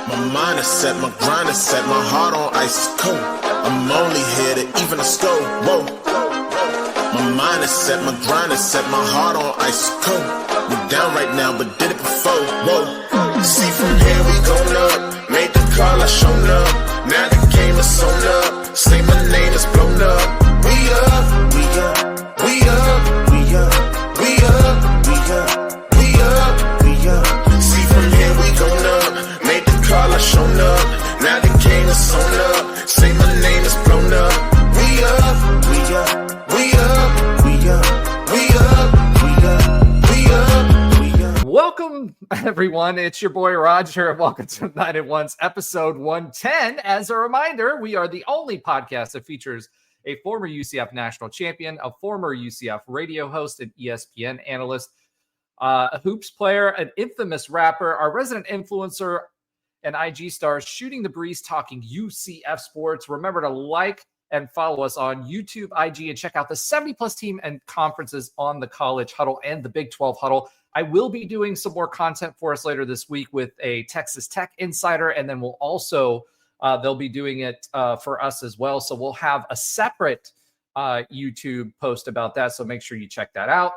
My mind is set, my grind is set, my heart on ice is cold. I'm only here to even the score. Whoa. My mind is set, my grind is set, my heart on ice is cold. We down right now, but did it before. Whoa. See from here we going up. Made the call, I shown up. Now the game is sewn up. Say my name is blown up. We up, we up, we up, we up, we up, we up, we up, we up. See from here we going up. Made the call, I shown up. Now the game is sewn up. Say my name is blown up. We up, we up, we up, we up, we up, we up, we up, we up. Welcome, everyone. It's your boy Roger, and welcome to Night at Once, episode 110. As a reminder, we are the only podcast that features a former UCF national champion, a former UCF radio host, an ESPN analyst, a hoops player, an infamous rapper, our resident influencer, and IG stars shooting the breeze, talking UCF sports. Remember to like and follow us on YouTube, IG, and check out the 70-plus team and conferences on the College Huddle and the Big 12 Huddle. I will be doing some more content for us later this week with a Texas Tech insider, and then we'll also they'll be doing it for us as well. So we'll have a separate YouTube post about that. So make sure you check that out.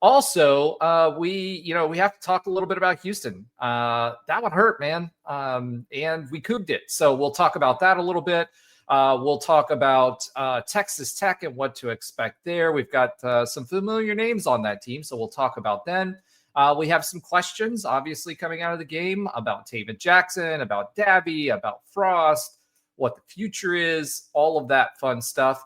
Also, we have to talk a little bit about Houston. That one hurt, man. And we cooped it. So we'll talk about that a little bit. We'll talk about Texas Tech and what to expect there. We've got some familiar names on that team, so we'll talk about them. We have some questions, obviously, coming out of the game about Tayven Jackson, about Davi, about Frost, what the future is, all of that fun stuff.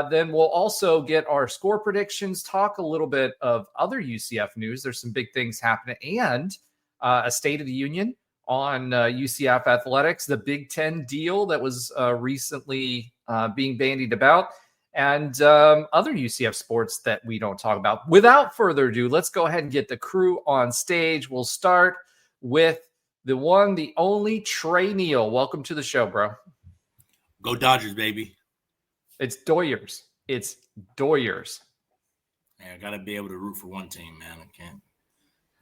Then we'll also get our score predictions, talk a little bit of other UCF news. There's some big things happening, and a State of the Union on UCF athletics, the Big Ten deal that was recently being bandied about, and other UCF sports that we don't talk about. Without further ado, let's go ahead and get the crew on stage. We'll start with the one, the only Trey Neal. Welcome to the show, bro. Go Dodgers, baby. It's Doyers. It's Doyers. Yeah, I gotta be able to root for one team, man. I can't.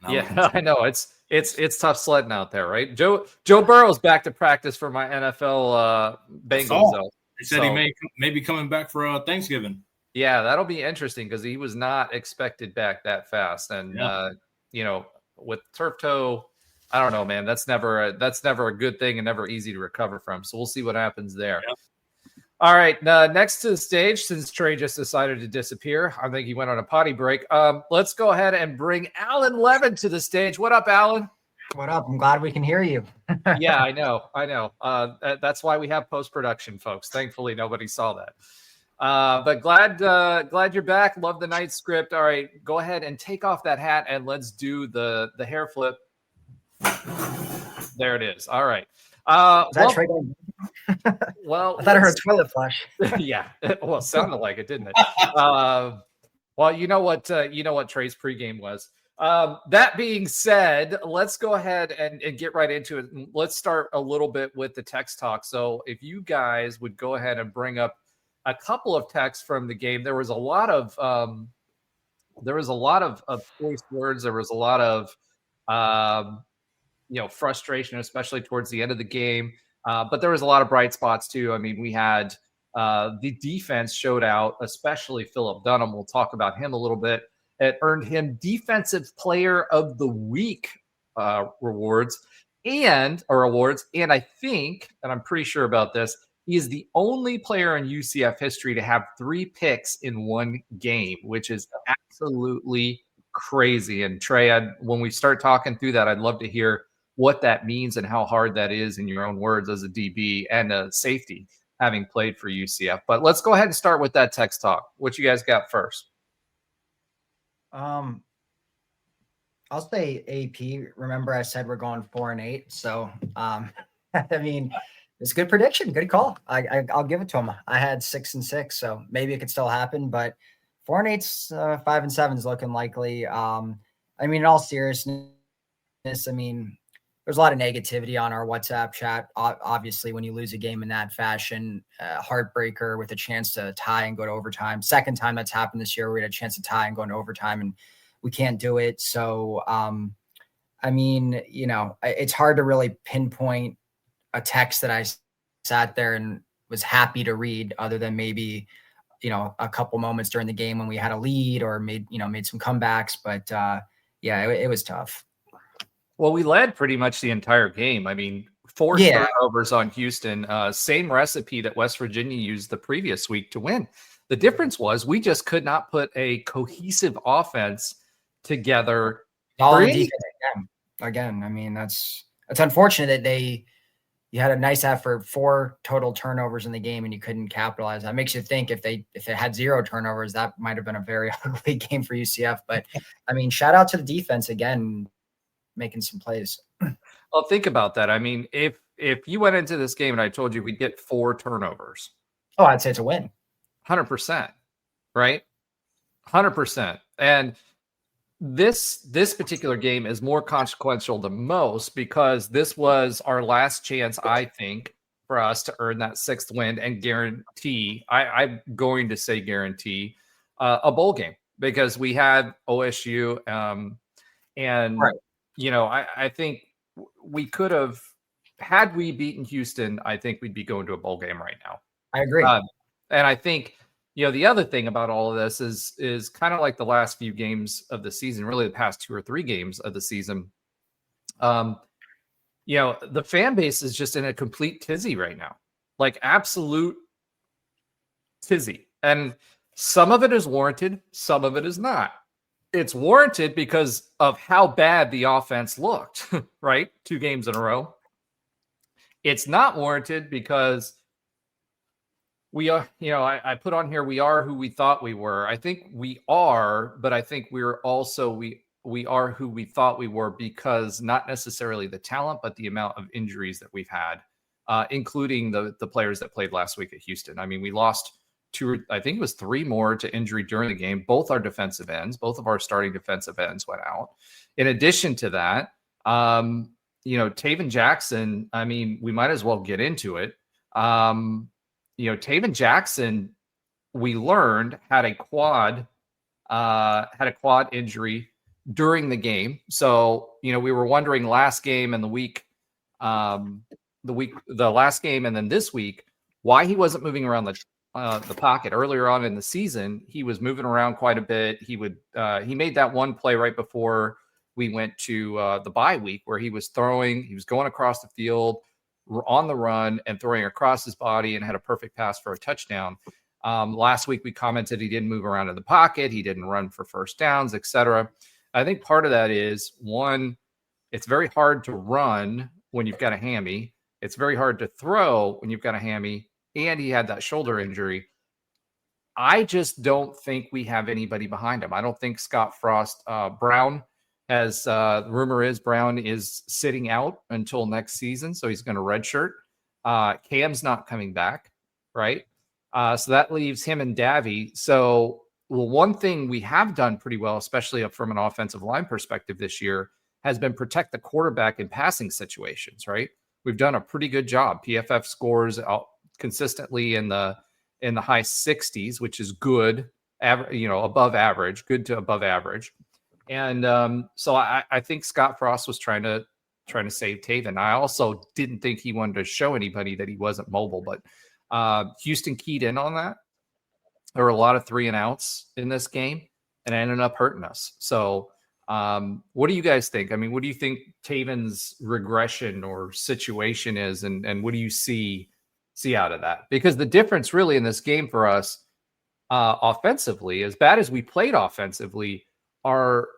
Yeah, I know. It's tough sledding out there, right? Joe Burrow's back to practice for my NFL Bengals. Though. They said he may be coming back for Thanksgiving. Yeah, that'll be interesting because he was not expected back that fast. And with turf toe, I don't know, man. That's never a good thing and never easy to recover from. So we'll see what happens there. Yep. All right, next to the stage, since Trey just decided to disappear, I think he went on a potty break. Let's go ahead and bring Alan Levin to the stage. What up, Alan? What up? I'm glad we can hear you. Yeah, I know. That's why we have post-production, folks. Thankfully, nobody saw that. But glad you're back. Love the night script. All right, go ahead and take off that hat, and let's do the hair flip. There it is. All right. Is that Trey? Well, I thought I heard a toilet flush. Yeah. Well, it sounded like it, didn't it? Well, you know what Trey's pregame was. That being said, let's go ahead and get right into it. Let's start a little bit with the text talk. So if you guys would go ahead and bring up a couple of texts from the game, there was a lot of choice words. There was a lot of frustration, especially towards the end of the game. But there was a lot of bright spots too. I mean, we had the defense showed out, especially Philip Duhnam. We'll talk about him a little bit. It earned him Defensive Player of the Week awards. And I think, and I'm pretty sure about this, he is the only player in UCF history to have 3 picks in one game, which is absolutely crazy. And Trey, when we start talking through that, I'd love to hear what that means and how hard that is in your own words as a DB and a safety, having played for UCF. But let's go ahead and start with that text talk. What you guys got first? I'll say AP. Remember, I said we're going 4-8. So, I mean, it's a good prediction. Good call. I'll give it to him. I had 6-6, so maybe it could still happen. But 4-8's 5-7 is looking likely. I mean, in all seriousness, I mean, there's a lot of negativity on our WhatsApp chat. Obviously, when you lose a game in that fashion, heartbreaker with a chance to tie and go to overtime. Second time that's happened this year, we had a chance to tie and go into overtime, and we can't do it. So, I mean, it's hard to really pinpoint a text that I sat there and was happy to read, other than maybe, a couple moments during the game when we had a lead or made some comebacks. But yeah, it was tough. Well, we led pretty much the entire game. I mean, 4 turnovers on Houston, same recipe that West Virginia used the previous week to win. The difference was we just could not put a cohesive offense together. All the defense again. I mean, it's unfortunate that you had a nice effort, 4 total turnovers in the game, and you couldn't capitalize. That makes you think if they had 0 turnovers, that might have been a very ugly game for UCF. But I mean, shout out to the defense again, making some plays. Well, think about that. I mean, if you went into this game and I told you we'd get 4 turnovers, I'd say it's a win. 100%, right? 100%. And this particular game is more consequential than most because this was our last chance, I think, for us to earn that 6th win and guarantee, I'm going to say guarantee, a bowl game, because we had OSU and, right. I think we could have, had we beaten Houston, I think we'd be going to a bowl game right now. I agree. And I think, the other thing about all of this is kind of like the last few games of the season, really the past 2 or 3 games of the season. The fan base is just in a complete tizzy right now, like absolute tizzy. And some of it is warranted, some of it is not. It's warranted because of how bad the offense looked, right? 2 games in a row. It's not warranted because we are, I put on here, we are who we thought we were. I think we are, but I think we're also, we are who we thought we were because not necessarily the talent, but the amount of injuries that we've had, including the players that played last week at Houston. I mean, we lost 2, I think it was 3 more to injury during the game. Both our defensive ends, both of our starting defensive ends went out. In addition to that, Tayven Jackson, I mean, we might as well get into it. Tayven Jackson, we learned had a quad injury during the game. So, we were wondering last game and the last game and then this week, why he wasn't moving around the pocket. Earlier on in the season, he was moving around quite a bit. He made that one play right before we went to the bye week where he was going across the field on the run and throwing across his body and had a perfect pass for a touchdown. Last week we commented he didn't move around in the pocket. He didn't run for first downs, etc. I think part of that is, one, it's very hard to run when you've got a hammy. It's very hard to throw when you've got a hammy, and he had that shoulder injury. I just don't think we have anybody behind him. I don't think Scott Frost, Brown, as the rumor is, Brown is sitting out until next season, so he's going to redshirt. Cam's not coming back, right? So that leaves him and Davi. So, one thing we have done pretty well, especially from an offensive line perspective this year, has been protect the quarterback in passing situations, right? We've done a pretty good job. PFF scores out consistently in the high 60s, which is good, above average, good to above average. And so I think Scott Frost was trying to save Tayven. I also didn't think he wanted to show anybody that he wasn't mobile, but Houston keyed in on that. There were a lot of 3 and outs in this game, and it ended up hurting us. So what do you guys think? I mean, what do you think Tayven's regression or situation is, and what do you see out of that? Because the difference really in this game for us offensively, as bad as we played offensively, our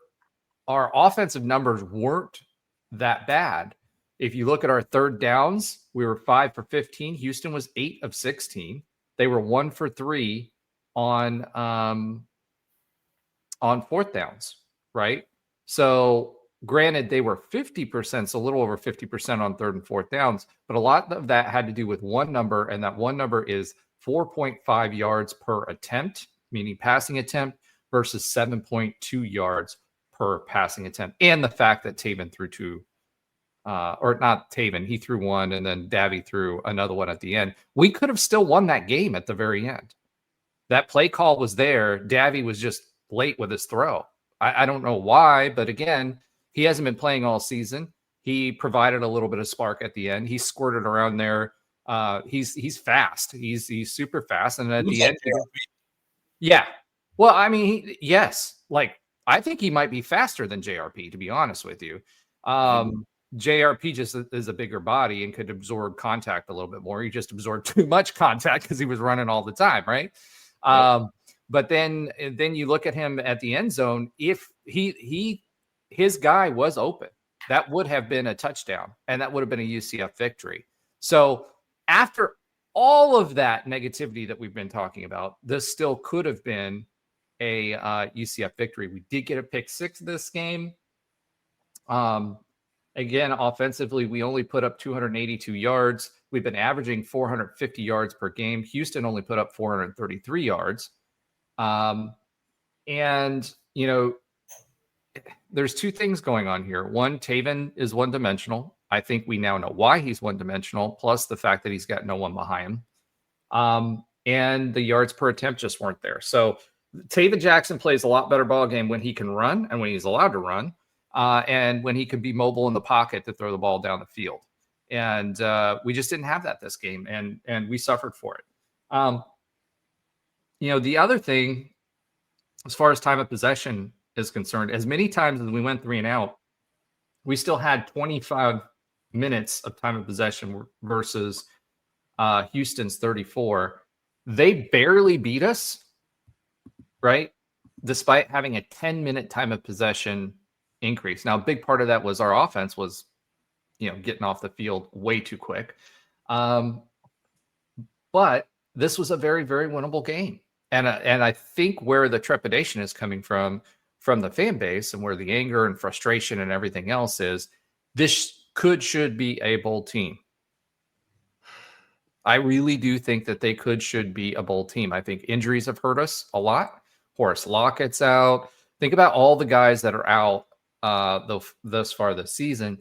offensive numbers weren't that bad. If you look at our third downs, we were 5 for 15. Houston was 8 of 16. They were 1 for 3 on fourth downs, right? So granted, they were 50%, so a little over 50% on third and fourth downs, but a lot of that had to do with one number, and that one number is 4.5 yards per attempt, meaning passing attempt, versus 7.2 yards per passing attempt. And the fact that Tayven threw 2, or not Tayven, he threw 1, and then Davi threw another one at the end. We could have still won that game at the very end. That play call was there. Davi was just late with his throw. I don't know why, but again, he hasn't been playing all season. He provided a little bit of spark at the end. He squirted around there. He's fast. He's super fast. And at the end, yeah. Well, I mean, yes. Like, I think he might be faster than JRP, to be honest with you. JRP just is a bigger body and could absorb contact a little bit more. He just absorbed too much contact because he was running all the time, right? But then you look at him at the end zone. If his guy was open, that would have been a touchdown, and that would have been a UCF victory. So after all of that negativity that we've been talking about, this still could have been a UCF victory. We did get a pick 6 this game. Again, offensively, we only put up 282 yards. We've been averaging 450 yards per game. Houston only put up 433 yards. And, you know, there's two things going on here. One, Tayven is one-dimensional. I think we now know why he's one-dimensional, plus the fact that he's got no one behind him. And the yards per attempt just weren't there. So Tayven Jackson plays a lot better ball game when he can run and when he's allowed to run, and when he can be mobile in the pocket to throw the ball down the field. And we just didn't have that this game, and we suffered for it. You know, the other thing, as far as time of possession is concerned, as many times as we went 3 and out, we still had 25 minutes of time of possession versus Houston's 34. They barely beat us, right? Despite having a 10-minute time of possession increase. Now, a big part of that was our offense was, you know, getting off the field way too quick. But this was a very, very winnable game. And I think where the trepidation is coming from the fan base and where the anger and frustration and everything else is, this should be a bowl team. I really do think that they should be a bowl team. I think injuries have hurt us a lot. Horace Lockett's out. Think about all the guys that are out thus far this season.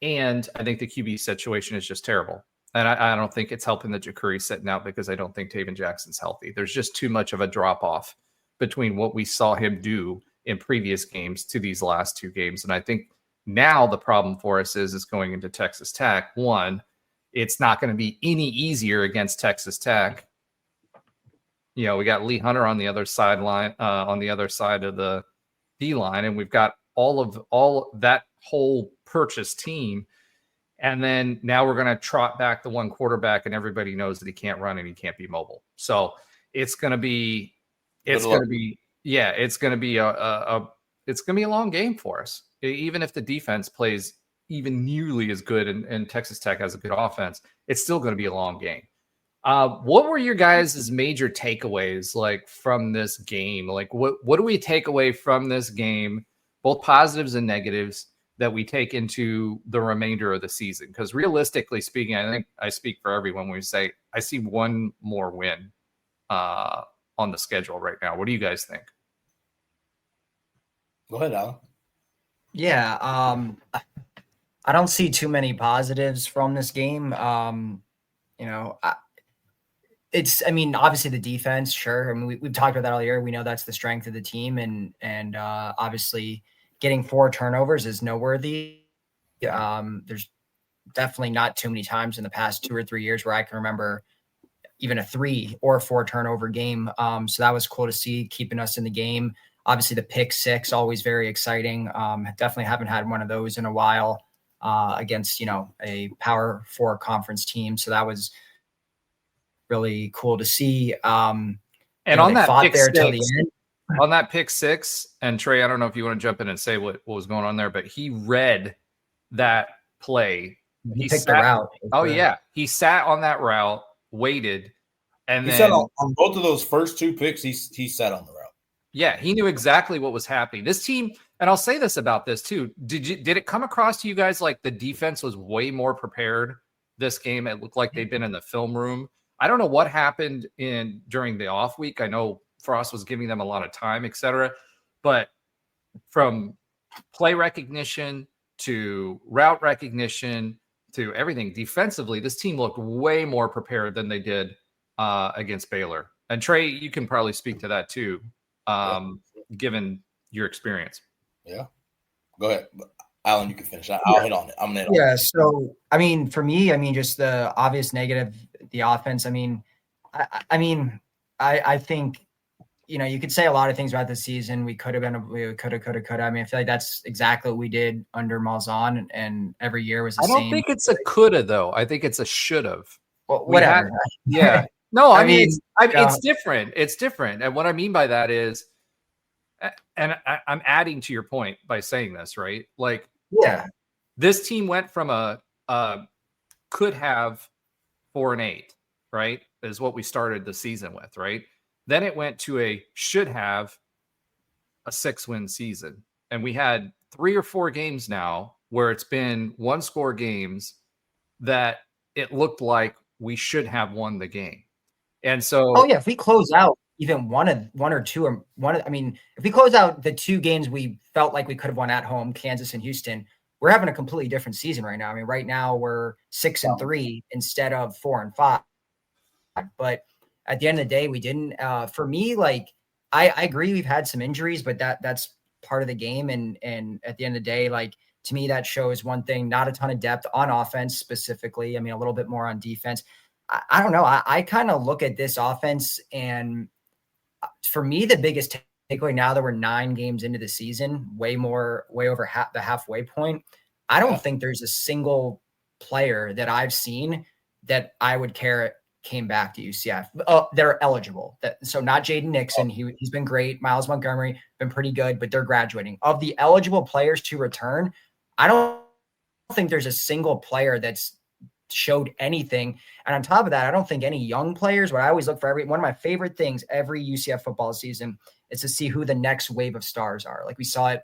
And I think the QB situation is just terrible. And I don't think it's helping that Ja'Cory's sitting out because I don't think Tayven Jackson's healthy. There's just too much of a drop-off between what we saw him do in previous games to these last 2 games. And I think now the problem for us is going into Texas Tech. One, it's not going to be any easier against Texas Tech. You know, we got Lee Hunter on the other sideline, on the other side of the D line, and we've got all that whole purchase team. And then now we're going to trot back the one quarterback, and everybody knows that he can't run and he can't be mobile. So it's going to be a long game for us. Even if the defense plays even nearly as good and Texas Tech has a good offense, it's still going to be a long game. What were your guys' major takeaways like from this game? Like what do we take away from this game, both positives and negatives, that we take into the remainder of the season? Because realistically speaking, I think I speak for everyone when we say I see one more win on the schedule right now. What do you guys think? Go ahead, Alan. Yeah, I don't see too many positives from this game. You know, obviously the defense, sure. I mean, we've talked about that all year. We know that's the strength of the team, and obviously getting 4 turnovers is noteworthy. There's definitely not too many times in the past 2 or 3 years where I can remember even a 3 or 4 turnover game. So that was cool to see, keeping us in the game. Obviously the pick 6, always very exciting. Definitely haven't had one of those in a while against, you know, a Power 4 conference team. So that was really cool to see. And on that pick there till the end. On that pick 6, and Trey, I don't know if you want to jump in and say what was going on there, but he read that play. He picked the route. Oh, yeah. He sat on that route, waited, and he then said on both of those first 2 picks, he sat on the route. Yeah, he knew exactly what was happening. This team, and I'll say this about this too. Did it come across to you guys like the defense was way more prepared this game? It looked like they'd been in the film room. I don't know what happened during the off week. I know Frost was giving them a lot of time, etc. But from play recognition to route recognition to everything defensively, this team looked way more prepared than they did against Baylor. And Trey, you can probably speak to that too, given your experience. Yeah, go ahead. Alan, you can finish. I'll hit on it. I'm gonna hit on it. Yeah. So, I mean, for me, I mean, just the obvious negative, the offense. I mean, I think, you know, you could say a lot of things about the season. We could have. I mean, I feel like that's exactly what we did under Malzahn, and every year was the same. I don't think it's a coulda though. I think it's a should've. Well, whatever. Yeah. No, I mean, yeah. it's different. It's different. And what I mean by that is, and I'm adding to your point by saying this, right? Like, yeah, this team went from a could have 4-8, right? Is what we started the season with, right? Then it went to a should have a 6-win season. And we had 3 or 4 games now where it's been 1-score games that it looked like we should have won the game. And so, oh yeah, if we close out even one or two, or I mean, if we close out the 2 games we felt like we could have won at home, Kansas and Houston, we're having a completely different season right now. I mean, right now we're 6-3 instead of 4-5. But at the end of the day, we didn't. For me, like I agree, we've had some injuries, but that's part of the game. And at the end of the day, like to me, that shows one thing: not a ton of depth on offense specifically. I mean, a little bit more on defense. I don't know. I kind of look at this offense, and for me, the biggest takeaway now that we're 9 games into the season, way over the halfway point, I don't think there's a single player that I've seen that I would care came back to UCF. They're eligible. So not Jaden Nixon. He's been great. Miles Montgomery been pretty good, but they're graduating. Of the eligible players to return, I don't think there's a single player that's showed anything. And on top of that, I don't think any young players. What I always look for, one of my favorite things every UCF football season is to see who the next wave of stars are. Like we saw it,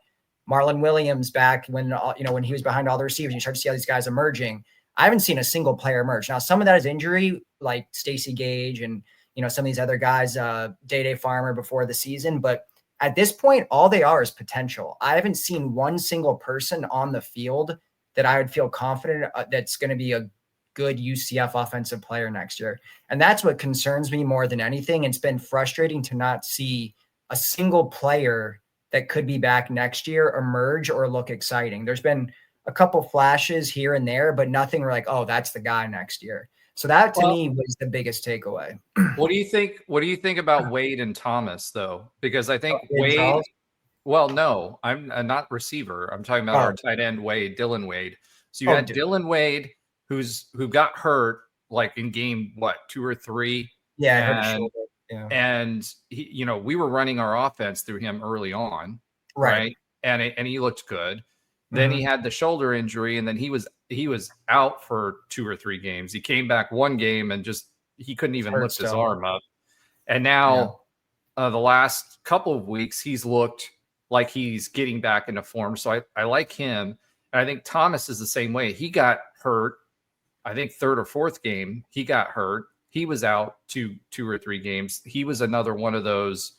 Marlon Williams back when he was behind all the receivers. You start to see all these guys emerging. I haven't seen a single player emerge. Now, some of that is injury, like Stacey Gage and some of these other guys, Day Farmer before the season. But at this point, all they are is potential. I haven't seen one single person on the field that I would feel confident that's going to be a good UCF offensive player next year. And that's what concerns me more than anything. It's been frustrating to not see a single player that could be back next year emerge or look exciting. There's been a couple flashes here and there, but nothing like, oh, that's the guy next year. So that to me was the biggest takeaway. What do you think? What do you think about Wade and Thomas though? Because I think Wade, well, no, I'm not receiver. I'm talking about our tight end Dylan Wade. So you had Dylan Wade, who got hurt like in game 2 or 3. Yeah. And he, we were running our offense through him early on. Right. And he looked good. Then he had the shoulder injury, and then he was out for 2 or 3 games. He came back 1 game and he couldn't even lift his arm up. And now the last couple of weeks, he's looked like he's getting back into form. So I like him. And I think Thomas is the same way. He got hurt, I think 3rd or 4th game, he got hurt. He was out 2 or 3 games. He was another one of those,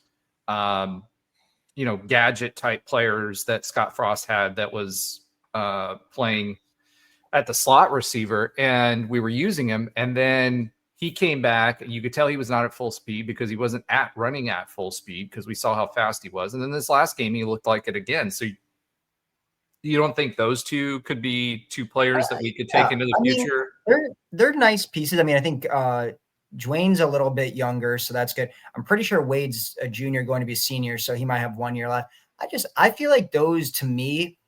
gadget type players that Scott Frost had that was playing at the slot receiver, and we were using him. And then he came back, and you could tell he was not at full speed because he wasn't running at full speed because we saw how fast he was. And then this last game, he looked like it again. So you don't think those 2 could be 2 players that we could take into the future? They're nice pieces. I mean, I think Dwayne's a little bit younger, so that's good. I'm pretty sure Wade's a junior going to be a senior, so he might have 1 year left. I feel like those, to me,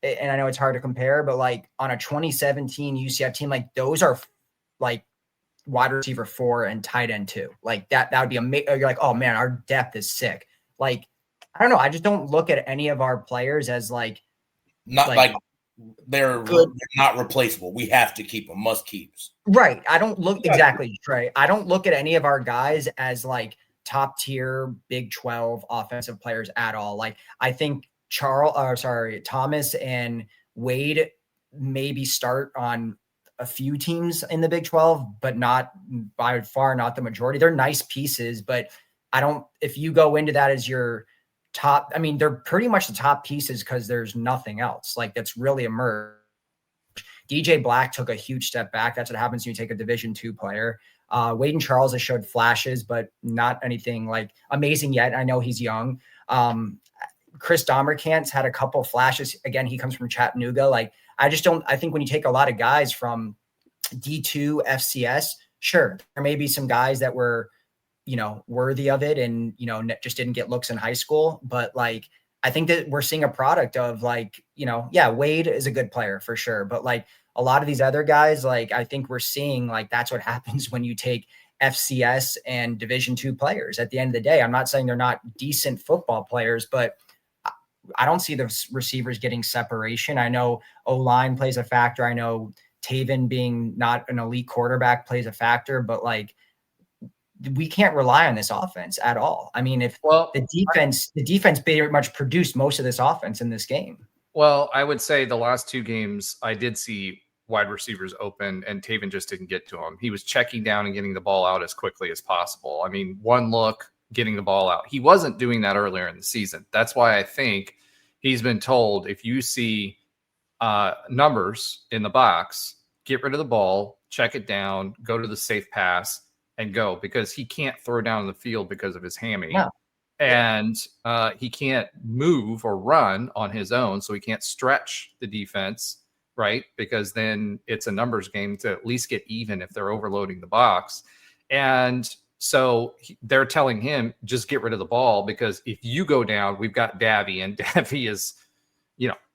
and I know it's hard to compare, but like on a 2017 UCF team, like those are like wide receiver 4 and tight end 2. Like that would be amazing. You're like, oh man, our depth is sick. Like, I don't know. I just don't look at any of our players as like, they're not replaceable. We have to keep them, must keeps. Right. I don't look exactly, Trey. I don't look at any of our guys as top tier Big 12 offensive players at all. Like I think Thomas and Wade maybe start on a few teams in the Big 12, but not by far, not the majority. They're nice pieces, but if you go into that as your top, I mean, they're pretty much the top pieces because there's nothing else like that's really emerged. DJ Black took a huge step back. That's what happens when you take a Division II player. Wade and Charles has showed flashes, but not anything like amazing yet. I know he's young. Chris Domerkant's had a couple flashes. Again, he comes from Chattanooga. Like, I think when you take a lot of guys from D2 FCS, sure, there may be some guys that were, worthy of it and, just didn't get looks in high school. But like, I think that we're seeing a product of like, Wade is a good player for sure. But like a lot of these other guys, like, I think we're seeing like, that's what happens when you take FCS and Division II players. At the end of the day, I'm not saying they're not decent football players, but I don't see the receivers getting separation. I know O-line plays a factor. I know Tayven being not an elite quarterback plays a factor, but like, we can't rely on this offense at all. I mean, the defense pretty much produced most of this offense in this game. Well, I would say the last two games, I did see wide receivers open and Tayven just didn't get to him. He was checking down and getting the ball out as quickly as possible. I mean, one look, getting the ball out. He wasn't doing that earlier in the season. That's why I think he's been told, if you see numbers in the box, get rid of the ball, check it down, go to the safe pass, and go, because he can't throw down the field because of his hammy. No. And he can't move or run on his own, so he can't stretch the defense, right? Because then it's a numbers game to at least get even if they're overloading the box. And so they're telling him, just get rid of the ball, because if you go down, we've got Davi, and Davi is,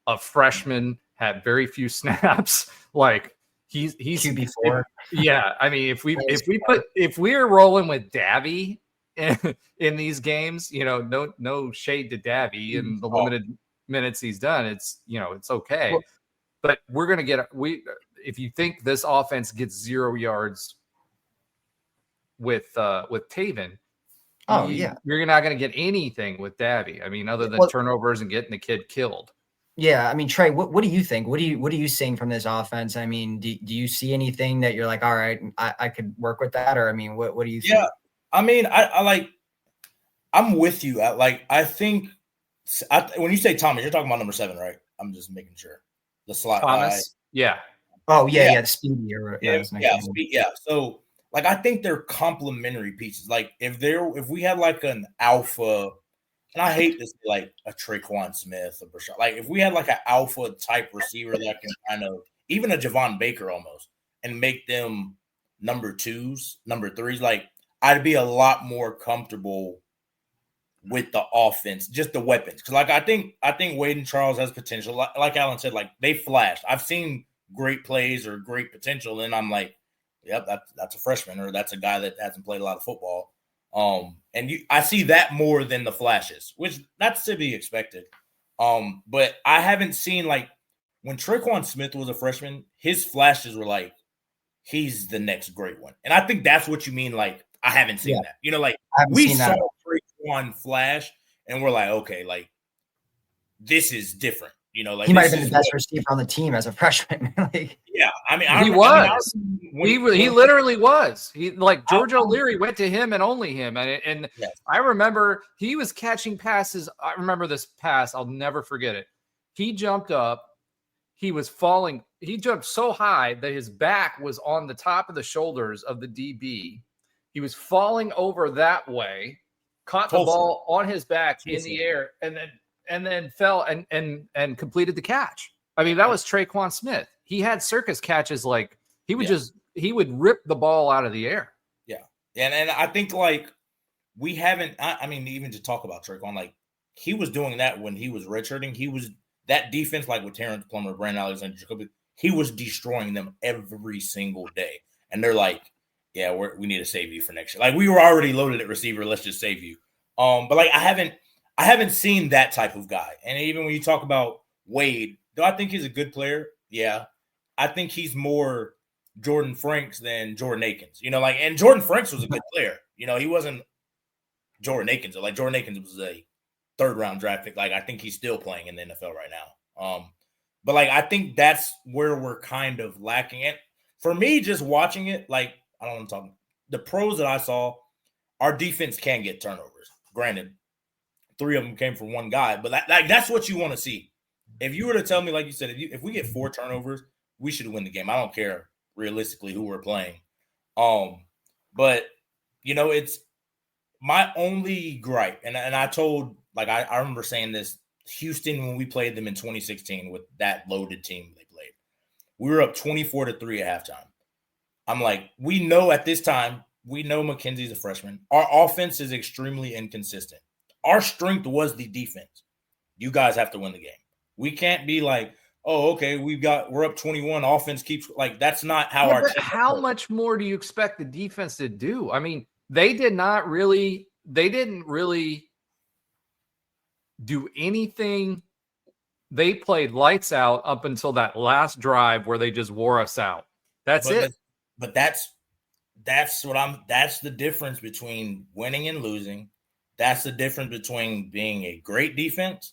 a freshman, had very few snaps. Like, he's QB4. Yeah, I mean, if we're rolling with Davi in these games, no shade to Davi and the limited minutes he's done, it's okay. Well, but we're gonna get if you think this offense gets 0 yards with Tayven, you're not gonna get anything with Davi. I mean, other than turnovers and getting the kid killed. Yeah, I mean, Trey, what do you think? What are you seeing from this offense? I mean, do you see anything that you're like, all right, I could work with that? Or I mean, what do you think? Yeah, I mean, I'm with you. I think when you say Thomas, you're talking about number 7, right? I'm just making sure. The slot Thomas. Yeah. Oh yeah, the speedy or yeah. So like, I think they're complementary pieces. Like, if we had like an alpha. And I hate this, like a Traquan Smith or Brashad. Like, if we had like an alpha type receiver that can kind of, even a Javon Baker almost, and make them number 2s, number 3s, like, I'd be a lot more comfortable with the offense, just the weapons. Because like, I think Wade and Charles has potential. Like Alan said, like, they flashed. I've seen great plays or great potential, and I'm like, yep, that's a freshman, or that's a guy that hasn't played a lot of football. I see that more than the flashes, which that's to be expected. But I haven't seen, like, when Traquan Smith was a freshman, his flashes were like, he's the next great one. And I think that's what you mean. Like, I haven't seen that, like, we saw Traquan flash and we're like, okay, like, this is different. Like, he might have been the best receiver on the team as a freshman. Yeah, I mean, he literally was. He, like, George O'Leary went to him and only him, and yes. I remember he was catching passes. I remember this pass. I'll never forget it. He jumped up. He was falling. He jumped so high that his back was on the top of the shoulders of the DB. He was falling over that way, caught the ball on his back in the air, and then fell and completed the catch. I mean, that was Traquan Smith. He had circus catches. Like, he would he would rip the ball out of the air. Yeah. And I think, like, we haven't, I mean, even to talk about Traquan, like, he was doing that when he was redshirting. He was that defense, like with Terrence Plummer, Brandon Alexander, Jacoby, he was destroying them every single day. And they're like, yeah, we need to save you for next year. Like, we were already loaded at receiver. Let's just save you. But like, I haven't seen that type of guy. And even when you talk about Wade, do I think he's a good player? Yeah. I think he's more Jordan Franks than Jordan Akins. Like, and Jordan Franks was a good player. He wasn't Jordan Akins. Like, Jordan Akins was a 3rd-round draft pick. Like, I think he's still playing in the NFL right now. But like, I think that's where we're kind of lacking. And for me, just watching it, like, I don't want to talk. The pros that I saw, our defense can get turnovers. Granted, 3 of them came from one guy, but that's what you want to see. If you were to tell me, like you said, if we get 4 turnovers, we should win the game. I don't care realistically who we're playing. But it's my only gripe. And I told, like, I remember saying this Houston when we played them in 2016 with that loaded team they played. We were up 24-3 at halftime. I'm like, we know at this time, we know McKenzie's a freshman. Our offense is extremely inconsistent. Our strength was the defense. You guys have to win the game. We can't be like, oh, okay, we're up 21. Offense keeps like that's not how our. How much more do you expect the defense to do? I mean, they didn't really do anything. They played lights out up until that last drive where they just wore us out. That's it. But that's the difference between winning and losing. That's the difference between being a great defense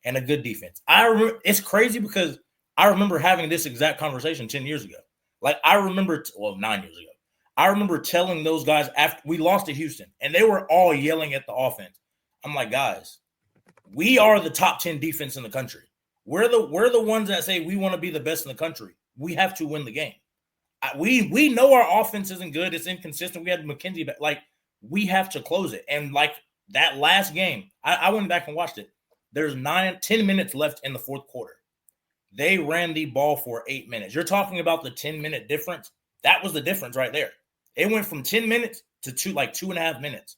and a good defense. It's crazy because I remember having this exact conversation 10 years ago. Like 9 years ago. I remember telling those guys after we lost to Houston, and they were all yelling at the offense. I'm like, guys, we are the top 10 defense in the country. We're the ones that say we want to be the best in the country. We have to win the game. We know our offense isn't good. It's inconsistent. We had McKenzie back. Like, we have to close it. And like that last game, I went back and watched it. There's 10 minutes left in the fourth quarter. They ran the ball for 8 minutes. You're talking about the 10-minute difference. That was the difference right there. It went from 10 minutes to 2.5 minutes.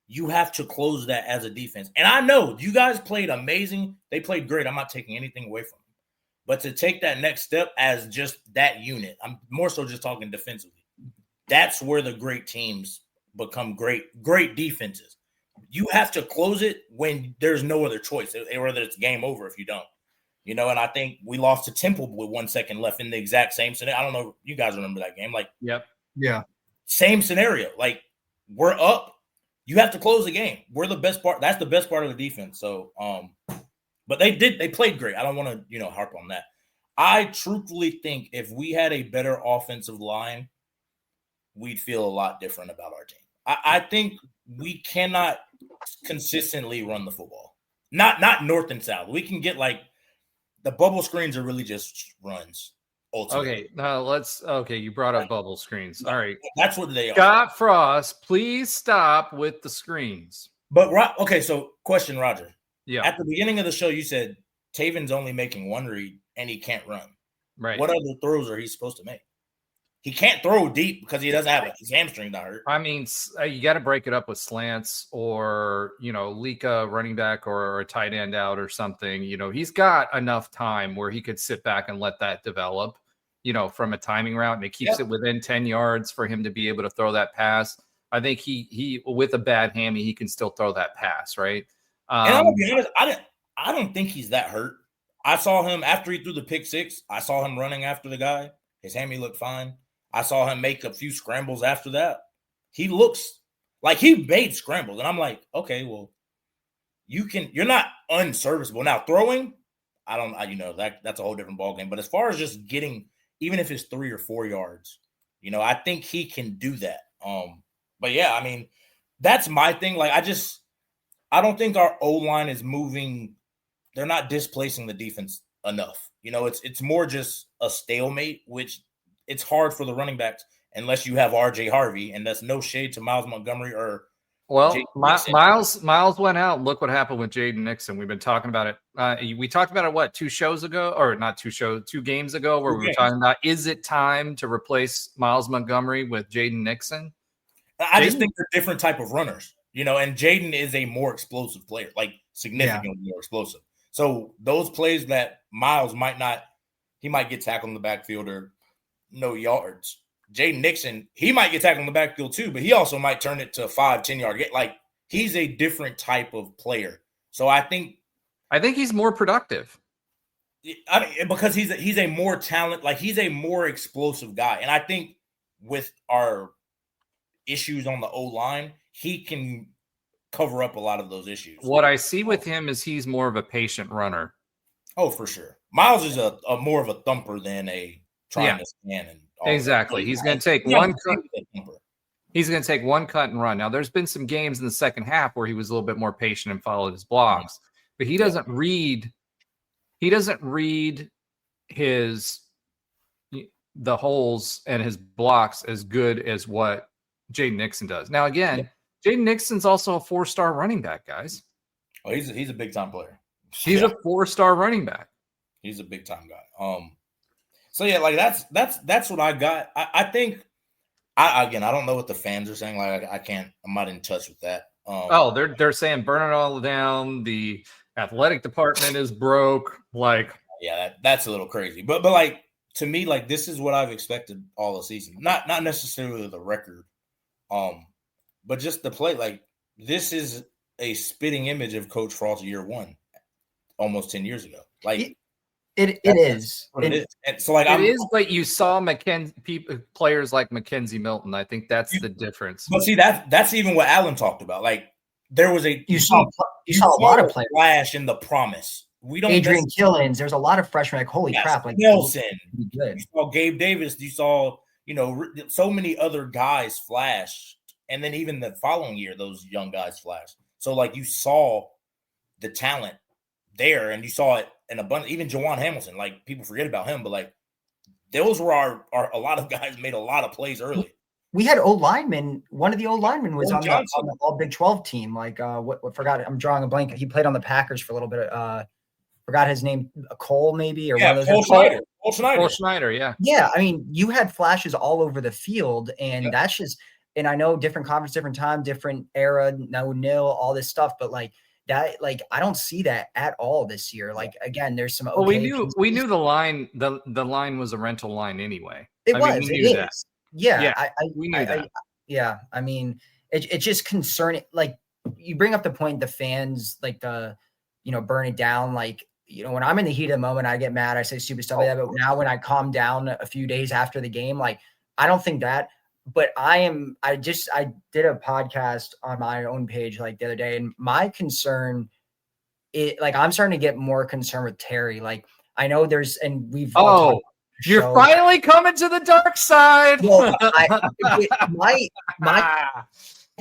You have to close that as a defense. And I know you guys played amazing. They played great. I'm not taking anything away from them. But to take that next step as just that unit, I'm more so just talking defensively. That's where the great teams become great defenses. You have to close it when there's no other choice, whether it's game over if you don't. You know, and I think we lost to Temple with 1 second left in the exact same scenario. I don't know if you guys remember that game. Like, yep. Yeah. Same scenario. Like, we're up. You have to close the game. We're the best part. That's the best part of the defense. So, but they played great. I don't want to, harp on that. I truthfully think if we had a better offensive line, we'd feel a lot different about our team. I think we cannot consistently run the football. Not north and south. We can get like the bubble screens are really just runs. Ultimately. Okay, you brought up bubble screens. All right. That's what they are. Scott Frost, please stop with the screens. But okay, so question, Roger. Yeah. At the beginning of the show, you said Tayven's only making one read and he can't run. Right. What other throws are he supposed to make? He can't throw deep because he doesn't have his hamstring not hurt. I mean, you got to break it up with slants or, leak a running back or a tight end out or something. He's got enough time where he could sit back and let that develop, from a timing route, and it keeps it within 10 yards for him to be able to throw that pass. I think he with a bad hammy, he can still throw that pass, right? And I'm gonna be honest, I don't think he's that hurt. I saw him after he threw the pick six. I saw him running after the guy. His hammy looked fine. I saw him make a few scrambles after that. He looks like he made scrambles. And I'm like, okay, well, you're not unserviceable. Now, throwing, that's a whole different ballgame. But as far as just getting, even if it's 3 or 4 yards, I think he can do that. But yeah, I mean, that's my thing. Like, I don't think our O-line is moving. They're not displacing the defense enough. It's more just a stalemate, which it's hard for the running backs unless you have RJ Harvey, and that's no shade to Miles Montgomery or. Well, Miles went out. Look what happened with Jaden Nixon. We've been talking about it. We talked about it, 2 shows ago, or not 2 games ago, where we were talking about, is it time to replace Miles Montgomery with Jaden Nixon? I just think they're different type of runners, and Jaden is a more explosive player, like significantly more explosive. So those plays that Miles might get tackled in the backfield or no yards. Jaden Nixon, he might get tackled in the backfield too, but he also might turn it to a 5-10 yard get. Like, he's a different type of player. So I think he's more productive. Because he's a more talent, like he's a more explosive guy. And I think with our issues on the O-line, he can cover up a lot of those issues. What I see with him is he's more of a patient runner. Oh, for sure. Miles is a more of a thumper than a trying to scan and exactly. He's going to take one cut. He's going to take one cut and run. Now, there's been some games in the second half where he was a little bit more patient and followed his blocks, but he doesn't read. He doesn't read the holes and his blocks as good as what Jaden Nixon does. Now, again, Jaden Nixon's also a 4-star running back, guys. Oh, he's a big time player. He's a 4-star running back. He's a big time guy. So yeah, like that's what I got. I think I don't know what the fans are saying. Like I'm not in touch with that. They're saying burn it all down. The athletic department is broke. Like, yeah, that's a little crazy. But like, to me, like, this is what I've expected all the season. Not necessarily the record, but just the play. Like, this is a spitting image of Coach Frost year one, almost 10 years ago. Like, it is. What it is. And so, like, it is, but you saw players like Mackenzie Milton. I think that's the difference. But see, that's even what Allen talked about. Like, there was you saw a lot of players flash in the promise. We don't Adrian Killins. There's a lot of freshmen. Like, holy crap! Like Nelson. You saw Gabe Davis. You saw so many other guys flash, and then even the following year, those young guys flashed. So like you saw the talent there, and you saw it in abundance. Even Jawan Hamilton, like people forget about him, but like those were our a lot of guys made a lot of plays early. We had O-linemen. One of the O-linemen was on the all Big 12 team. Like what forgot? I'm drawing a blank. He played on the Packers for a little bit. Forgot his name, Cole maybe, or one of those. Cole Schneider, yeah. Yeah, I mean, you had flashes all over the field, and that's just. And I know different conference, different time, different era, no nil, all this stuff, but like that, like I don't see that at all this year. Like again, there's some. Well, we knew the line, the line was a rental line anyway. We knew that. Yeah, we knew that. Yeah, I mean, it's just concerning. Like you bring up the point, the fans, like burn it down, like. When I'm in the heat of the moment, I get mad. I say stupid stuff like that. But now when I calm down a few days after the game, like I don't think that. But I did a podcast on my own page like the other day, and my concern I'm starting to get more concerned with Terry. Like I know you're finally coming to the dark side. Well, my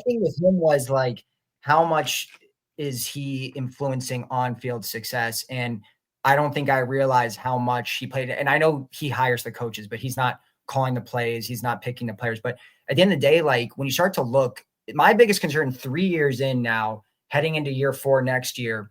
thing with him was like how much is he influencing on-field success? And I don't think I realized how much he played. And I know he hires the coaches, but he's not calling the plays. He's not picking the players. But at the end of the day, like when you start to look, my biggest concern 3 years in now, heading into year 4 next year,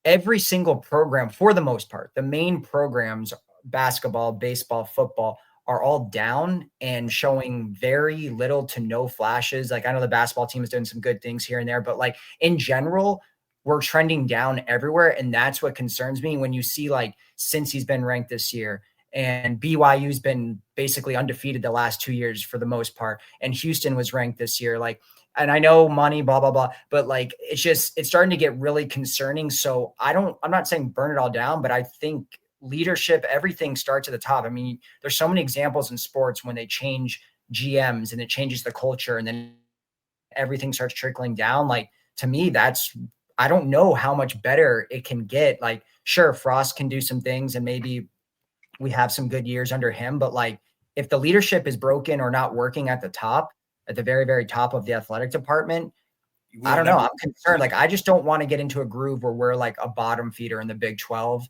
every single program, for the most part, the main programs, basketball, baseball, football, are all down and showing very little to no flashes. Like I know the basketball team is doing some good things here and there, but like in general, we're trending down everywhere. And that's what concerns me when you see like since he's been ranked this year and BYU's been basically undefeated the last 2 years for the most part. And Houston was ranked this year. Like, and I know money, blah, blah, blah, but like, it's starting to get really concerning. So I'm not saying burn it all down, but I think leadership, everything starts at the top. I mean, there's so many examples in sports when they change GMs and it changes the culture and then everything starts trickling down. Like to me, I don't know how much better it can get. Like, sure, Frost can do some things and maybe we have some good years under him, but like if the leadership is broken or not working at the top, at the very, very top of the athletic department, I don't know. I'm concerned. Like, I just don't want to get into a groove where we're like a bottom feeder in the Big 12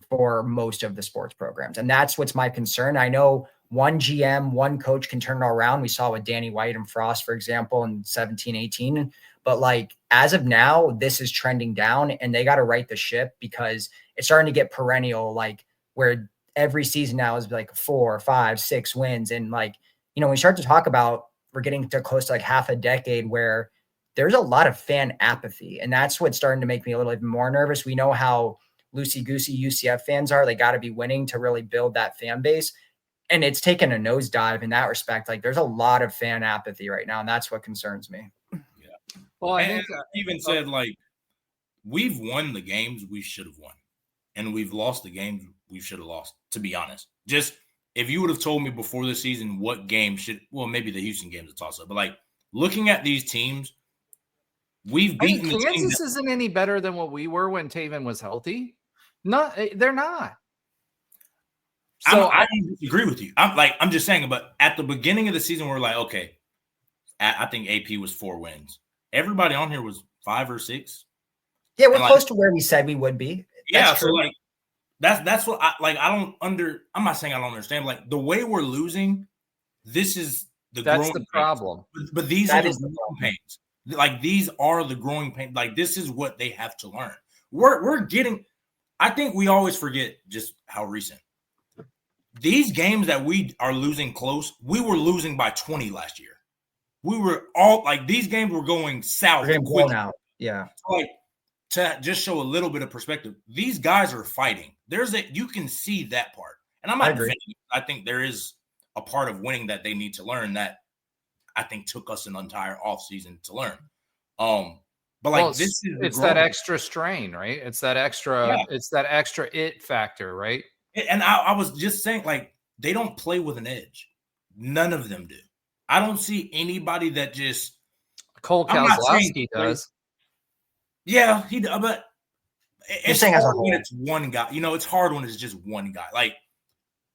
for most of the sports programs. And that's what's my concern. I know one GM, one coach can turn it all around. We saw with Danny White and Frost, for example, in 17, 18. But like, as of now, this is trending down and they got to right the ship because it's starting to get perennial, like where every season now is like 4, 5, 6 wins. And like, when we start to talk about, we're getting to close to like half a decade where there's a lot of fan apathy. And that's what's starting to make me a little even more nervous. We know how loosey-goosey UCF fans are. They got to be winning to really build that fan base. And it's taken a nosedive in that respect. Like there's a lot of fan apathy right now. And that's what concerns me. Yeah. Well, I think even said like, we've won the games we should have won. And we've lost the games we should have lost, to be honest. Just if you would have told me before the season what game maybe the Houston game's a toss-up. But like looking at these teams, we've beaten the team. Kansas isn't any better than what we were when Tayven was healthy. No, they're not. So I don't disagree with you. I'm just saying, but at the beginning of the season, we're like, okay, I think AP was 4 wins. Everybody on here was 5 or 6. Yeah, we're close to where we said we would be. That's true. So like that's what I'm not saying I don't understand. Like the way we're losing, that's the problem. But these are the growing pains. Like these are the growing pains. Like this is what they have to learn. we're getting. I think we always forget just how recent these games that we are losing close. We were losing by 20 last year. We were all like these games were going south quickly. Now. Yeah. Like to just show a little bit of perspective, these guys are fighting. You can see that part. And I'm not defending it. I think there is a part of winning that they need to learn that I think took us an entire offseason to learn. But like it's that extra strain, right? It's that extra, it's that extra it factor, right? And I was just saying, like, they don't play with an edge. None of them do. I don't see anybody that just Cole Kozlowski does. Yeah, he does, but it's hard when it's one guy. You know, it's hard when it's just one guy. Like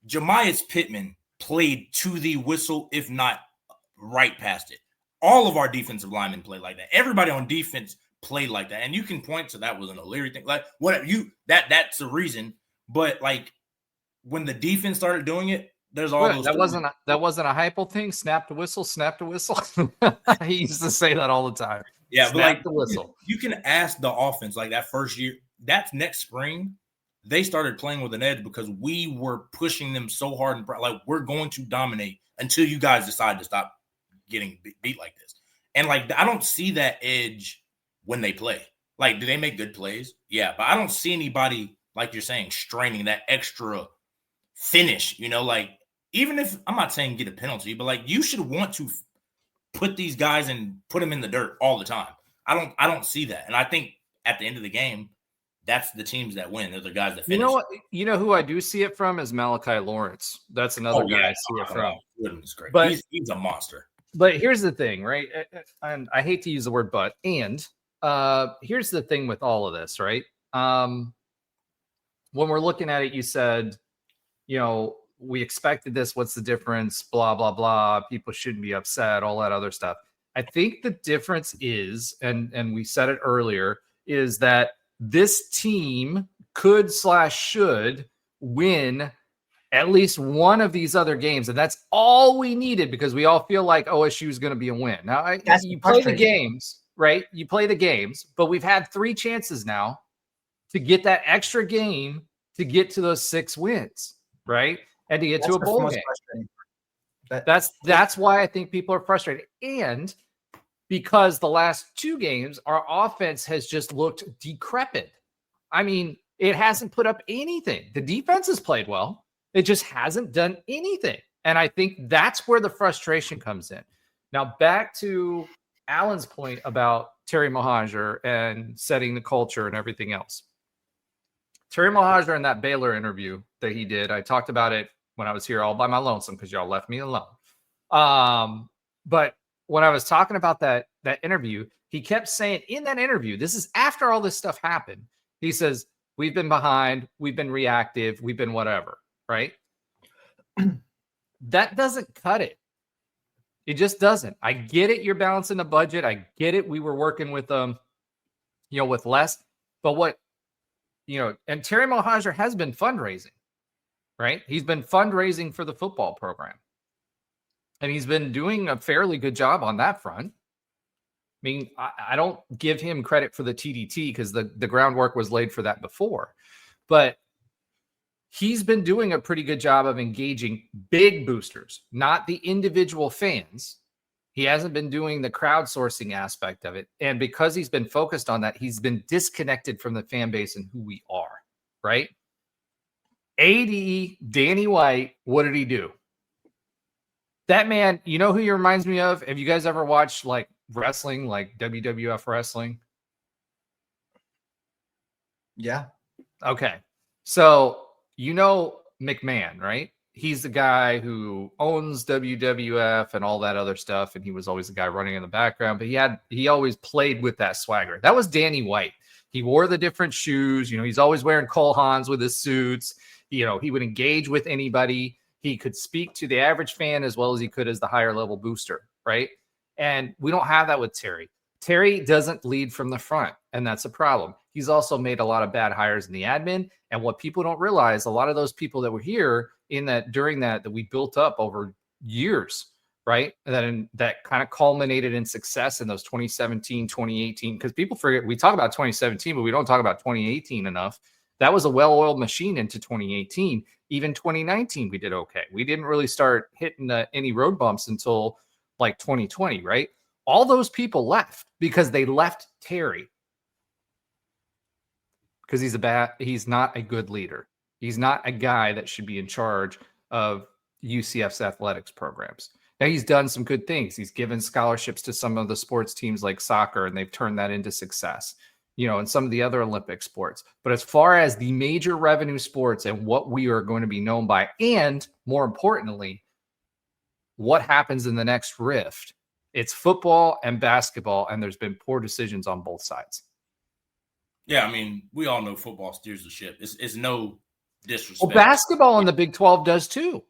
Jemias Pittman played to the whistle, if not right past it. All of our defensive linemen play like that. Everybody on defense played like that. And you can point to that was an O'Leary thing. Like whatever that's the reason. But like when the defense started doing it, there's all those. That wasn't a hypo thing. Snap the whistle, snap the whistle. He used to say that all the time. Yeah, snap but like the whistle. You can ask the offense like that first year. That's next spring. They started playing with an edge because we were pushing them so hard and like we're going to dominate until you guys decide to stop getting beat like this. And like I don't see that edge when they play. Like, do they make good plays? Yeah, but I don't see anybody like you're saying straining that extra finish. You know, like even if I'm not saying get a penalty, but like you should want to put these guys and put them in the dirt all the time. I don't see that, and I think at the end of the game, that's the teams that win. They're the guys that finish. You know what? You know who I do see it from is Malachi Lawrence. That's another guy I see it from. Goodness great. But he's a monster. But here's the thing, right? And I hate to use the word but, and here's the thing with all of this, right? When we're looking at it, you said, you know, we expected this. What's the difference? Blah, blah, blah. People shouldn't be upset, all that other stuff. I think the difference is, and we said it earlier, is that this team should win at least one of these other games. And that's all we needed because we all feel like OSU is going to be a win. Now, you play the games, right? You play the games, but we've had 3 chances now to get that extra game to get to those 6 wins, right? And to get to a bowl game. That's why I think people are frustrated. And because the last 2 games, our offense has just looked decrepit. I mean, it hasn't put up anything. The defense has played well. It just hasn't done anything. And I think that's where the frustration comes in. Now, back to Alan's point about Terry Mohajir and setting the culture and everything else. Terry Mohajir in that Baylor interview that he did, I talked about it when I was here all by my lonesome because y'all left me alone. But when I was talking about that interview, he kept saying in that interview, this is after all this stuff happened. He says, we've been behind, we've been reactive, we've been whatever, right? That doesn't cut it. It just doesn't. I get it. You're balancing the budget. I get it. We were working with with less, but what, and Terry Mohajir has been fundraising, right? He's been fundraising for the football program. And he's been doing a fairly good job on that front. I mean, I don't give him credit for the TDT because the groundwork was laid for that before. But he's been doing a pretty good job of engaging big boosters, not the individual fans. He hasn't been doing the crowdsourcing aspect of it. And because he's been focused on that, he's been disconnected from the fan base and who we are, right? AD, Danny White, what did he do? That man, you know who he reminds me of? Have you guys ever watched like wrestling, like WWF wrestling? Yeah. Okay. So, McMahon, right? He's the guy who owns WWF and all that other stuff. And he was always the guy running in the background, but he always played with that swagger. That was Danny White. He wore the different shoes. He's always wearing Cole Haans with his suits. He would engage with anybody. He could speak to the average fan as well as he could as the higher level booster, right? And we don't have that with Terry. Terry doesn't lead from the front, and that's a problem. He's also made a lot of bad hires in the admin, and what people don't realize, a lot of those people that were here during that we built up over years, right? That kind of culminated in success in those 2017, 2018, because people forget, we talk about 2017, but we don't talk about 2018 enough. That was a well-oiled machine into 2018. Even 2019, we did okay. We didn't really start hitting any road bumps until like 2020, right? All those people left because they left Terry because he's not a good leader. He's not a guy that should be in charge of UCF's athletics programs. Now, he's done some good things. He's given scholarships to some of the sports teams like soccer, and they've turned that into success, and some of the other Olympic sports. But as far as the major revenue sports and what we are going to be known by, and more importantly, what happens in the next rift, it's football and basketball, and there's been poor decisions on both sides. Yeah, I mean, we all know football steers the ship. It's no disrespect. Well, basketball in the Big 12 does too.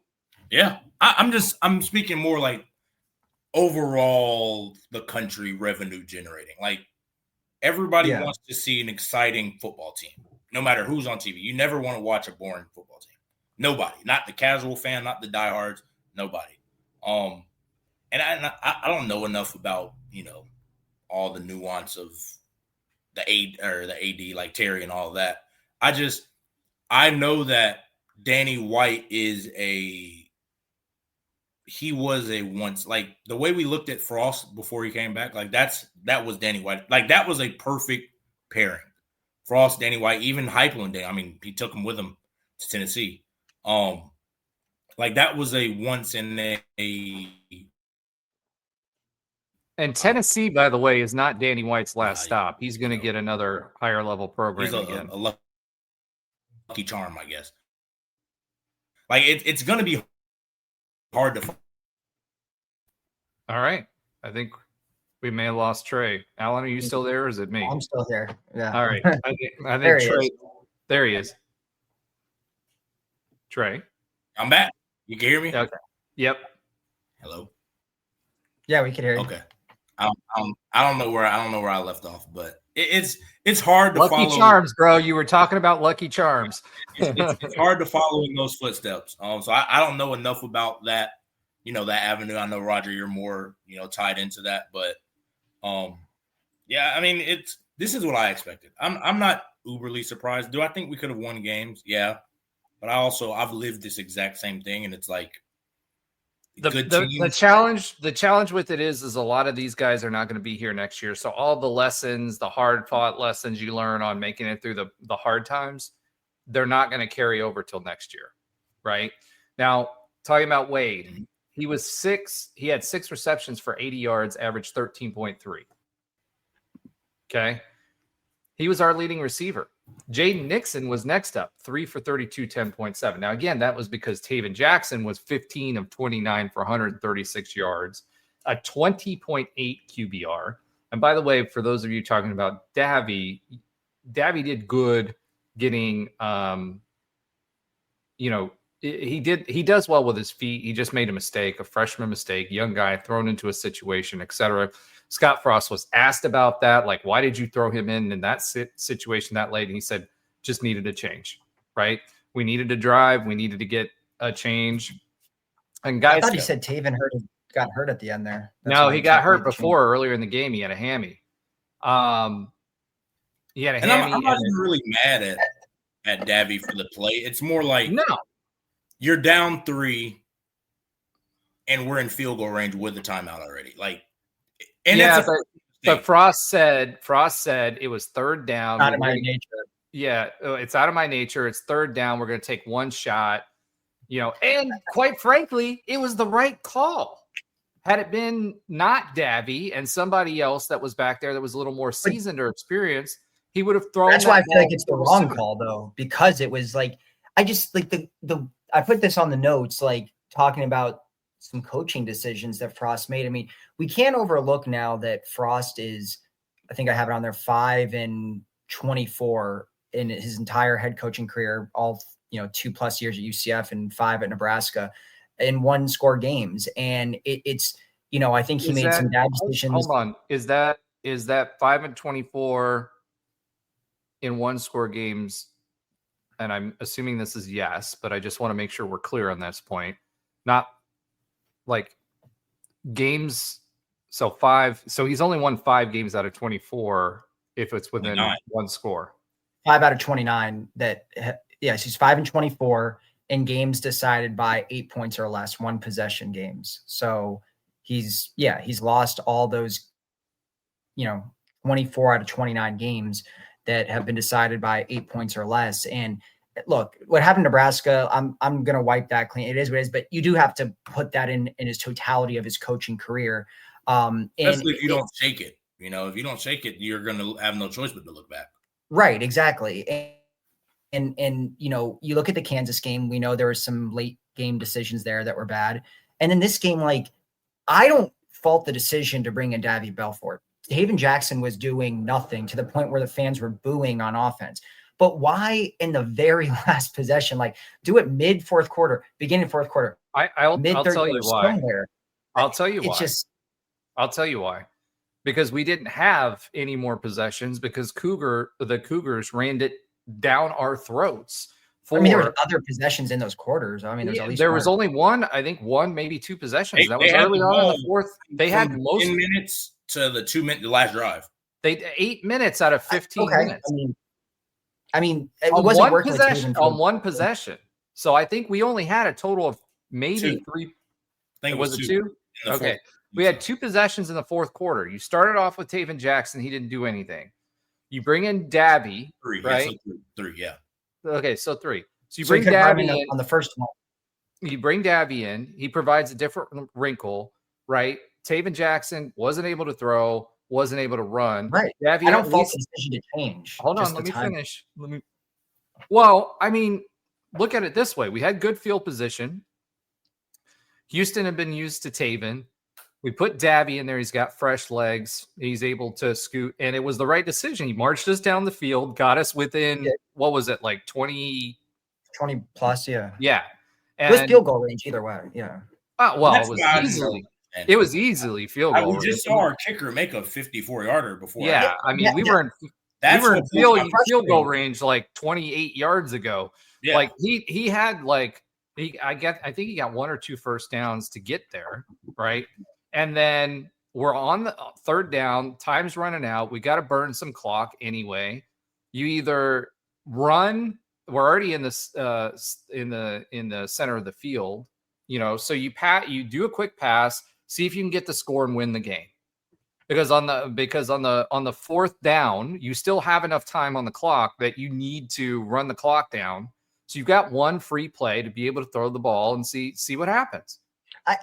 Yeah, I'm speaking more like overall the country revenue generating. Like everybody wants to see an exciting football team, no matter who's on TV. You never want to watch a boring football team. Nobody, not the casual fan, not the diehards, nobody. And I don't know enough about all the nuance of the AD like Terry and all of that. I know that Danny White he was a once, like the way we looked at Frost before he came back, like that was Danny White. Like that was a perfect pairing. Frost, Danny White, even Heupel. I mean, he took him with him to Tennessee. Like that was a once in a. And Tennessee, by the way, is not Danny White's last stop. He's going to get another higher level program again. A lucky charm, I guess. Like it's going to be hard to. All right, I think we may have lost Trey. Alan, are you still there, or is it me? I'm still here. Yeah. All right. I think Trey. There he is. Trey. I'm back. You can hear me? Okay. Yep. Hello. Yeah, we can hear you. Okay. I don't know where I left off, but it's hard to follow. Lucky Charms, bro. You were talking about Lucky Charms. It's hard to follow in those footsteps. So I don't know enough about that, that avenue. I know, Roger, you're more, tied into that, but yeah, I mean, this is what I expected. I'm not uberly surprised. Do I think we could have won games? Yeah. But I've lived this exact same thing, and it's like the challenge with it is a lot of these guys are not going to be here next year. So all the lessons, the hard fought lessons you learn on making it through the hard times, they're not going to carry over till next year. Right now, talking about Wade, he had 6 receptions for 80 yards, averaged 13.3. Okay. He was our leading receiver. Jaden Nixon was next up, 3 for 32, 10.7. Now, again, that was because Tayven Jackson was 15 of 29 for 136 yards, a 20.8 QBR. And by the way, for those of you talking about Davi did good getting, he does well with his feet. He just made a mistake, a freshman mistake, young guy thrown into a situation, etc. Scott Frost was asked about that. Like, why did you throw him in that situation that late? And he said, just needed a change, right? We needed to drive. We needed to get a change. And guys, I thought he said Tayven got hurt at the end there. No, he got hurt earlier in the game. He had a hammy. I'm not even really mad at Davi for the play. It's more like, no, you're down 3 and we're in field goal range with the timeout already. Like, and yeah, but Frost said it was third down. Out of my nature. Yeah, it's out of my nature. It's third down. We're going to take one shot, and quite frankly, it was the right call. Had it been not Davi and somebody else that was back there that was a little more seasoned or experienced, he would have thrown. That's why I feel like it's the wrong call, though, because it was like, I just like I put this on the notes, like talking about some coaching decisions that Frost made. I mean, we can't overlook now that Frost is, I think I have it on there, 5-24 in his entire head coaching career, all 2+ years at UCF and 5 at Nebraska in 1-score games. And it's, I think he made some bad decisions. Hold on. Is that 5-24 in 1-score games? And I'm assuming this is yes, but I just want to make sure we're clear on this point. Not like games. So 5. So he's only won 5 games out of 24 if it's within 29. one score. 5 out of 29 yes, he's 5 and 24 in games decided by 8 points or less, 1 possession games. So he's lost all those, 24 out of 29 games that have been decided by 8 points or less. And look, what happened to Nebraska, I'm going to wipe that clean. It is what it is, but you do have to put that in his totality of his coaching career. Especially if you don't shake it. If you don't shake it, you're going to have no choice but to look back. Right, exactly. And you look at the Kansas game, we know there were some late game decisions there that were bad. And in this game, I don't fault the decision to bring in Davi Belfort. Tayven Jackson was doing nothing to the point where the fans were booing on offense. But why in the very last possession, do it mid fourth quarter, beginning fourth quarter? I'll tell you why. Somewhere. I'll tell you why. I'll tell you why. Because we didn't have any more possessions because the Cougars ran it down our throats. There were other possessions in those quarters. There was only one, I think one, maybe 2 possessions. That was early on in the fourth. They had most 10 minutes to the 2-minute last drive. They 8 minutes out of 15 minutes. It on wasn't one possession. On one possession. So I think we only had a total of maybe 2. 3. I think was it 2? Okay. We had 2 possessions in the fourth quarter. You started off with Tayven Jackson. He didn't do anything. You bring in Davi, 3, right? Yeah, so 3, yeah. Okay, so 3. So you bring Davi in on the first one. You bring Davi in. He provides a different wrinkle, right? Tayven Jackson wasn't able to throw, wasn't able to run. Right. Davi, I don't fault the decision to change. Hold on, let me finish. Well, look at it this way. We had good field position. Houston had been used to Tayven. We put Davi in there. He's got fresh legs. He's able to scoot, and it was the right decision. He marched us down the field, got us within, what was it, 20 plus, yeah. Yeah. And it was field goal range either way, yeah. It was easily field goal range. We just saw our kicker make a 54-yarder before. Yeah, we were in field goal range 28 yards ago. Yeah. He had I think he got 1 or 2 first downs to get there, right? And then we're on the third down, time's running out. We got to burn some clock anyway. You either run, we're already in this in the center of the field, so you do a quick pass, see if you can get the score and win the game. Because on the fourth down, you still have enough time on the clock that you need to run the clock down. So you've got one free play to be able to throw the ball and see what happens.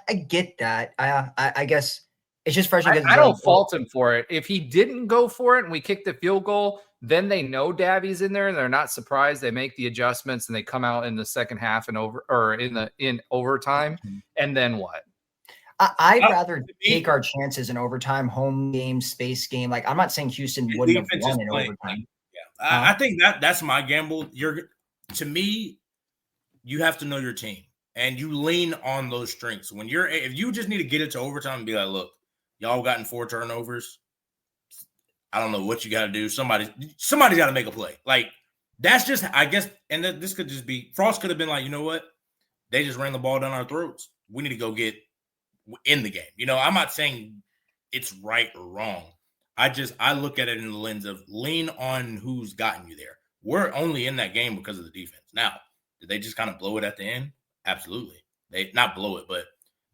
I get that. I guess it's just frustrating. I don't fault him for it. If he didn't go for it and we kick the field goal, then they know Davi's in there and they're not surprised. They make the adjustments and they come out in the second half and in overtime. And then what? I'd rather take our chances in overtime, home game, space game. I'm not saying Houston wouldn't have won in overtime. Yeah, I think that's my gamble. To me, you have to know your team and you lean on those strengths. If you just need to get it to overtime and be like, look, y'all gotten 4 turnovers. I don't know what you got to do. Somebody's got to make a play. That's just, I guess, and this could just be, Frost could have been like, you know what? They just ran the ball down our throats. We need to go get in the game. I'm not saying it's right or wrong. I look at it in the lens of lean on who's gotten you there. We're only in that game because of the defense. Now, did they just kind of blow it at the end? Absolutely. They not blow it, but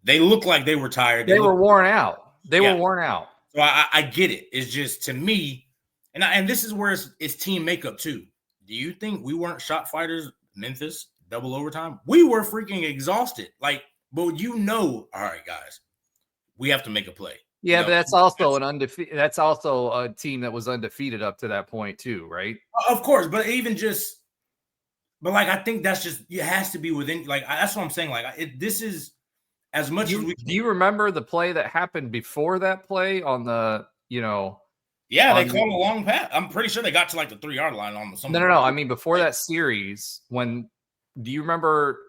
they look like they were tired. They were worn out. They were worn out. So I get it. It's just, to me, and this is where it's team makeup too. Do you think we weren't shot fighters? Memphis, double overtime? We were freaking exhausted. But all right, guys, we have to make a play. Yeah, but that's also that's also a team that was undefeated up to that point too, right? Of course, but I think that's just, it has to be within, that's what I'm saying. This is as much as we can. Do you remember the play that happened before that play on the, Yeah, they called a long pass. I'm pretty sure they got to the 3-yard line on the. No. I mean, before that series, do you remember?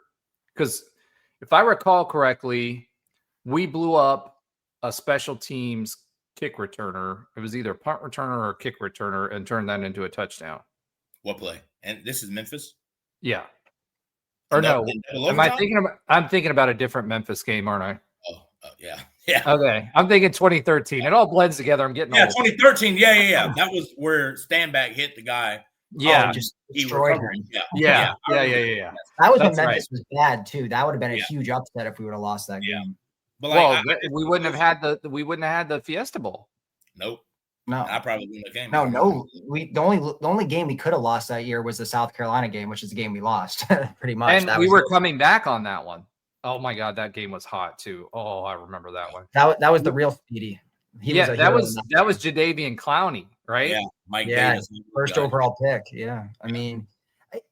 Because if I recall correctly, we blew up a special teams kick returner. It was either a punt returner or a kick returner and turned that into a touchdown. What play? And this is Memphis? Yeah. Or no. I'm thinking about a different Memphis game, aren't I? Oh, yeah. Yeah. Okay. I'm thinking 2013. It all blends together. I'm getting Yeah, old. 2013. Yeah. That was where Standback hit the guy. Yeah. Just He destroyed recovered. him. Yeah. I remember. That was when That's right. Memphis was bad too. That would have been a Yeah. huge upset if we would have lost that Yeah. game. But like, Well, we wouldn't have had the Fiesta Bowl. Nope. No, I probably wouldn't have came. no. The only game we could have lost that year was the South Carolina game, which is the game we lost pretty much. And we were coming back on that one. Oh my God, that game was hot too. Oh, I remember that one. That was the real Speedy. That was Jadeveon Clowney, right? Yeah, Mike Davis, first overall pick. Yeah, I mean,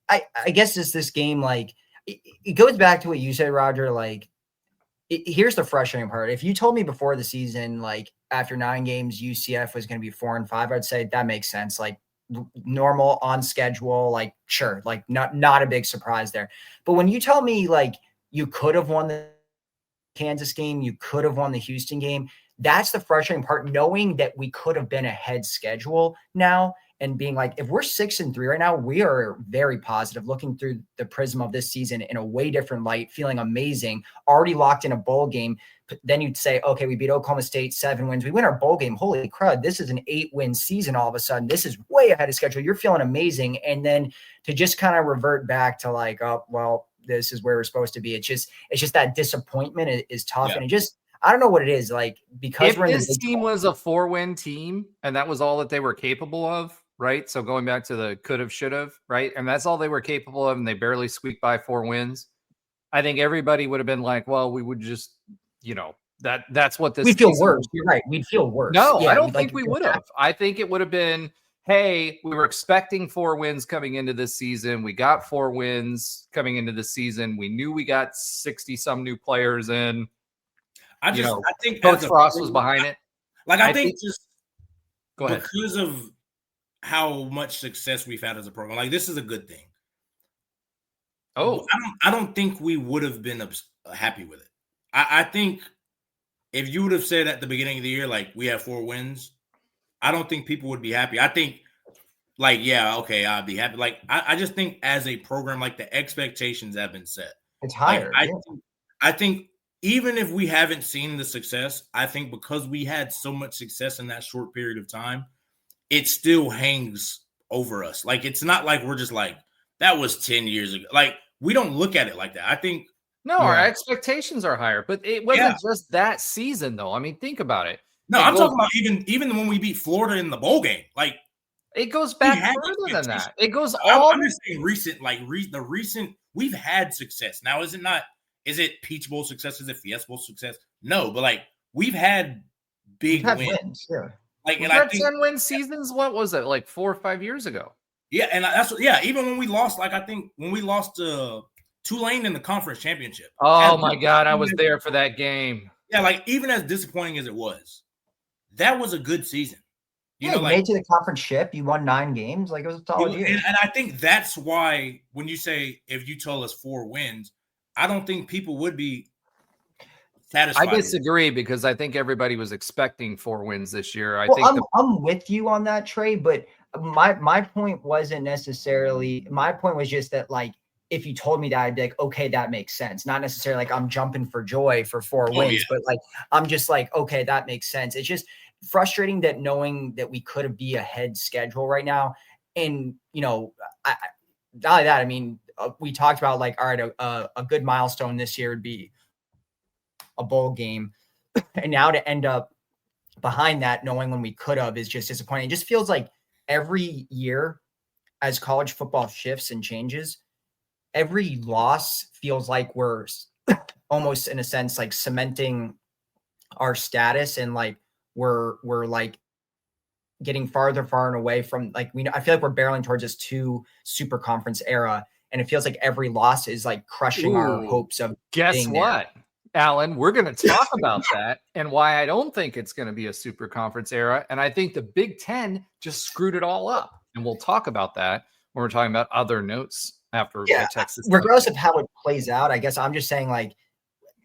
I guess this game, like, it goes back to what you said, Roger. Like, here's the frustrating part. If you told me before the season, like after 9 games, UCF was going to be 4-5, I'd say that makes sense. Like normal, on schedule, like sure, like not a big surprise there. But when you tell me like you could have won the Kansas game, you could have won the Houston game, that's the frustrating part, knowing that we could have been ahead schedule now and being like, if we're 6-3 right now, we are very positive, looking through the prism of this season in a way different light, feeling amazing, already locked in a bowl game. But then you'd say, okay, we beat Oklahoma State, 7 wins. We win our bowl game. Holy crud, this is an 8-win season all of a sudden. This is way ahead of schedule. You're feeling amazing. And then to just kind of revert back to like, oh, well, this is where we're supposed to be. It's just that disappointment is tough. Yeah. And it just, I don't know what it is. Like, because if this team was a 4-win team and that was all that they were capable of, right? So going back to the could have, should have, right? And that's all they were capable of, and they barely squeaked by 4 wins. I think everybody would have been like, well, we would just, that's what this. We feel worse. You're right. We'd feel worse. No, I don't think we would have. I think it would have been, hey, we were expecting 4 wins coming into this season. We got 4 wins coming into the season. We knew we got 60 some new players in. I think Coach Frost was behind it. Like, I think just go ahead. Because of how much success we've had as a program, like this is a good thing. Oh, I don't think we would have been happy with it. I think if you would have said at the beginning of the year, like we have 4 wins, I don't think people would be happy. I think like, yeah, okay, I'd be happy. Like, I just think as a program, like the expectations have been set. It's higher. Like, I think even if we haven't seen the success, I think because we had so much success in that short period of time, it still hangs over us. Like, it's not like we're just like, that was 10 years ago. Like, we don't look at it like that. I think. No, our expectations are higher, but it wasn't just that season, though. I mean, think about it. No, I'm talking about even when we beat Florida in the bowl game. Like, it goes back further than that. It goes all. I'm just saying recent, like the recent. We've had success. Now, is it Peach Bowl success? Is it Fiesta Bowl success? No, but like we've had big wins. Sure. Like, and I think 10-win seasons. What was it, like 4 or 5 years ago? Yeah, and even when we lost, like I think when we lost to Tulane in the conference championship. Oh my God, I was there for that game. Yeah, like even as disappointing as it was, that was a good season. You made to the conference ship. You won 9 games. Like, it was a solid year. And I think that's why when you say if you told us 4 wins, I don't think people would be satisfied. I disagree because I think everybody was expecting 4 wins this year. I'm with you on that, Trey, but my point wasn't necessarily. My point was just that, like, if you told me that, I'd be like, okay, that makes sense. Not necessarily like I'm jumping for joy for 4 wins, but like I'm just like, okay, that makes sense. It's just frustrating that knowing that we could be ahead schedule right now. And, not only that, I mean, we talked about like, all right, a good milestone this year would be a bowl game. And now to end up behind that, knowing when we could have, is just disappointing. It just feels like every year as college football shifts and changes, every loss feels like we're almost in a sense like cementing our status, and like we're like getting farther and away from like I feel like we're barreling towards this 2 super conference era, and it feels like every loss is like crushing our hopes of. Guess what, Alan? We're going to talk about that and why I don't think it's going to be a super conference era, and I think the Big Ten just screwed it all up, and we'll talk about that when we're talking about other notes after Texas. Regardless of how it plays out, I guess I'm just saying, like,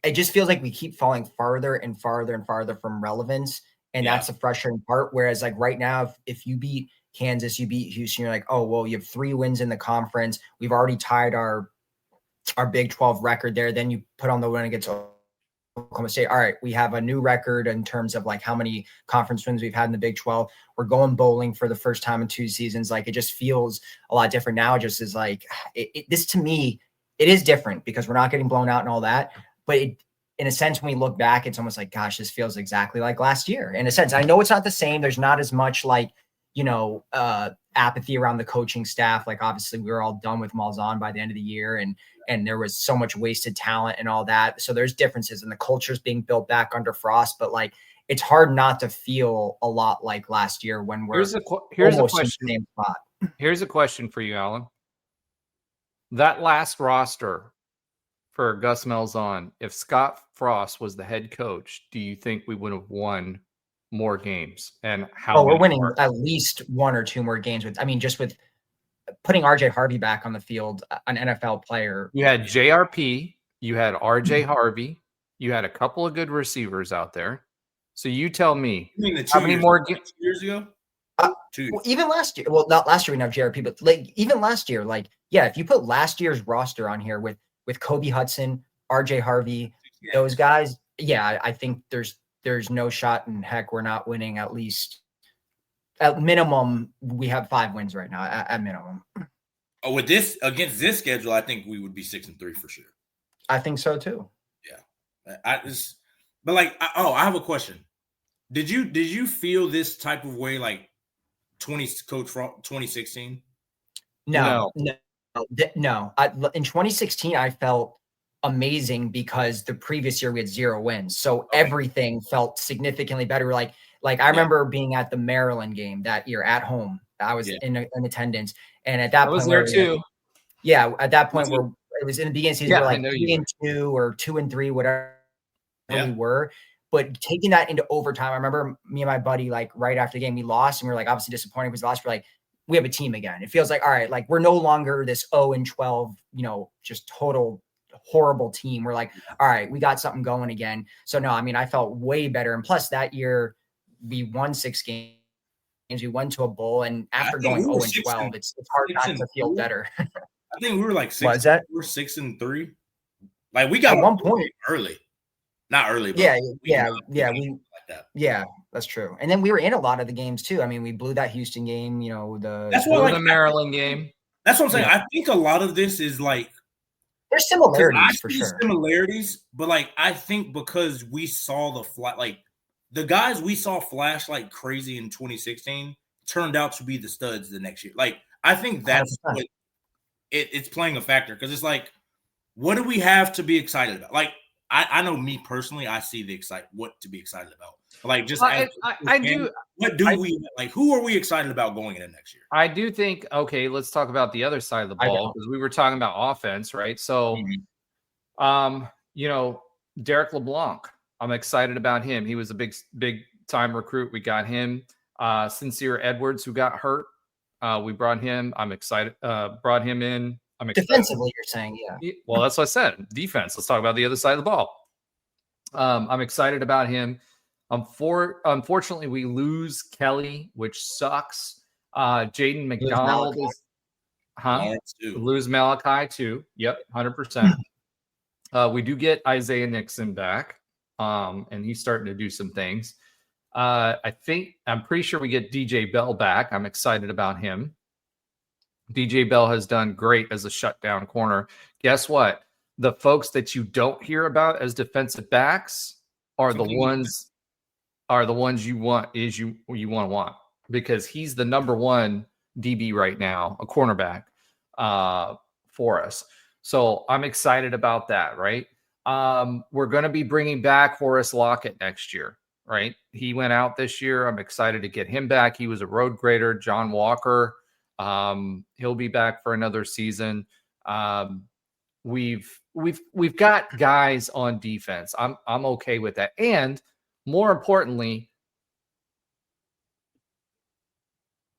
it just feels like we keep falling farther and farther and farther from relevance. And that's the frustrating part. Whereas like right now, if you beat Kansas, you beat Houston, you're like, oh, well, you have 3 wins in the conference. We've already tied our Big 12 record there. Then you put on the win against Oklahoma State, all right, we have a new record in terms of like how many conference wins we've had in the Big 12. We're going bowling for the first time in 2 seasons. Like, it just feels a lot different now. Just as like this to me, it is different because we're not getting blown out and all that. But in a sense, when we look back, it's almost like, gosh, this feels exactly like last year. In a sense, I know it's not the same. There's not as much like, apathy around the coaching staff. Like, obviously we were all done with Malzahn by the end of the year, and there was so much wasted talent and all that. So there's differences, and the culture's being built back under Frost, but like, it's hard not to feel a lot like last year when we're here's a question. In the same spot. Here's a question for you, Alan. That last roster for Gus Malzahn, if Scott Frost was the head coach, do you think we would have won more games? And how? We're winning at least 1 or 2 more games just with putting RJ Harvey back on the field, an NFL player. You had JRP, you had RJ Harvey, you had a couple of good receivers out there. So you tell me, how many more games? 2 years ago? Well, even last year, well, not last year we didn't have JRP, but like even last year, like, yeah, if you put last year's roster on here with Kobe Hudson, RJ Harvey, those guys, yeah, I think there's no shot in heck we're not winning at least. At minimum, we have 5 wins right now. At minimum. Oh, with this against this schedule, I think we would be 6-3 for sure. I think so too. Yeah, I have a question. Did you feel this type of way like 2016? No. In 2016, I felt amazing because the previous year we had 0 wins, so everything felt significantly better. Like I remember being at the Maryland game that year at home. I was in attendance, and at that point, was there too. At that point, it was in the beginning of the season. We're like 3-2 or 2-3, whatever we were. But taking that into overtime, I remember me and my buddy, like right after the game, we lost, and we were like obviously disappointed because we lost. We're like, we have a team again. It feels like, all right, like we're no longer this 0-12, just total horrible team. We're like, all right, we got something going again. So no, I felt way better. And plus that year we won 6 games. We went to a bowl, and after going 0-12, it's hard not to feel better. I think we were like 6. We're 6-3. Like we got at one point early, not early. But yeah, that's true. And then we were in a lot of the games too. We blew that Houston game. The Maryland game. That's what I'm saying. I think a lot of this is like there's similarities for sure. Similarities, but like I think because we saw the guys we saw flash like crazy in 2016 turned out to be the studs the next year. Like I think that's 100%. What it's playing a factor, because it's like, what do we have to be excited about? Like I know me personally, I see what to be excited about. Like just who are we excited about going into next year? I do think, okay, let's talk about the other side of the ball, because we were talking about offense, right? So Derek LeBlanc, I'm excited about him. He was a big time recruit. We got him. Sincere Edwards, who got hurt. We brought him. I'm excited. Brought him in. I'm excited. Defensively, you're saying, yeah. Well, that's what I said. Defense. Let's talk about the other side of the ball. I'm excited about him. Unfortunately, we lose Kelly, which sucks. Jaden McDonald lose Malachi too. Yep, 100%. We do get Isaiah Nixon back, and he's starting to do some things. I'm pretty sure we get DJ Bell back. I'm excited about him. DJ Bell has done great as a shutdown corner. Guess what? The folks that you don't hear about as defensive backs are the ones you want because he's the number 1 DB right now, a cornerback for us. So I'm excited about that, right? We're going to be bringing back Horace Lockett next year, right? He went out this year. I'm excited to get him back. He was a road grader. John Walker, he'll be back for another season. We've got guys on defense. I'm okay with that. And more importantly,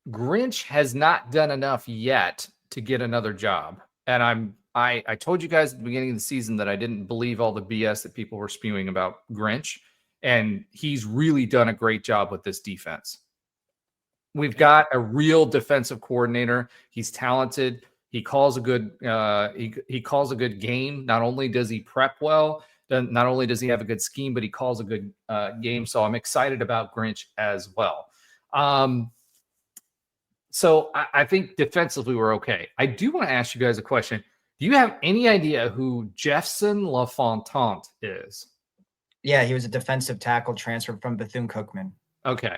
Grinch has not done enough yet to get another job. And I told you guys at the beginning of the season that I didn't believe all the BS that people were spewing about Grinch. And he's really done a great job with this defense. We've got a real defensive coordinator. He's talented. He calls a good he calls a good game. Not only does he prep well, Not only does he have a good scheme, but he calls a good game. So I'm excited about Grinch as well. So I think defensively we're okay. I do want to ask you guys a question. Do you have any idea who Jefferson LaFontaine is? Yeah, he was a defensive tackle transferred from Bethune-Cookman. Okay.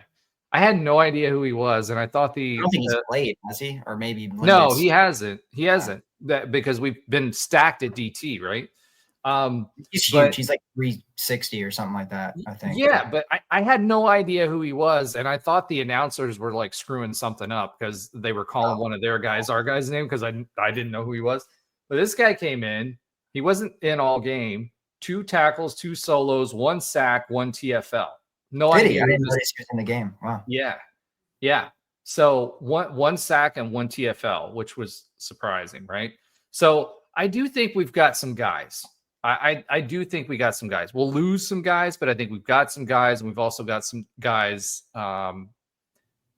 I had no idea who he was, and I thought I don't think he's played, has he? Or maybe limited. No, he hasn't. He hasn't. That because we've been stacked at DT, right? He's huge. He's like 360 or something like that, I think. Yeah, but I had no idea who he was, and I thought the announcers were like screwing something up because they were calling one of their guys our guy's name because I didn't know who he was. But this guy came in. He wasn't in all game. 2 tackles, 2 solos, 1 sack, 1 TFL. No idea. I didn't know this was in the game. Wow. Yeah. So one sack and 1 TFL, which was surprising, right? So I do think we've got some guys. I do think we got some guys. We'll lose some guys, but I think we've got some guys, and we've also got some guys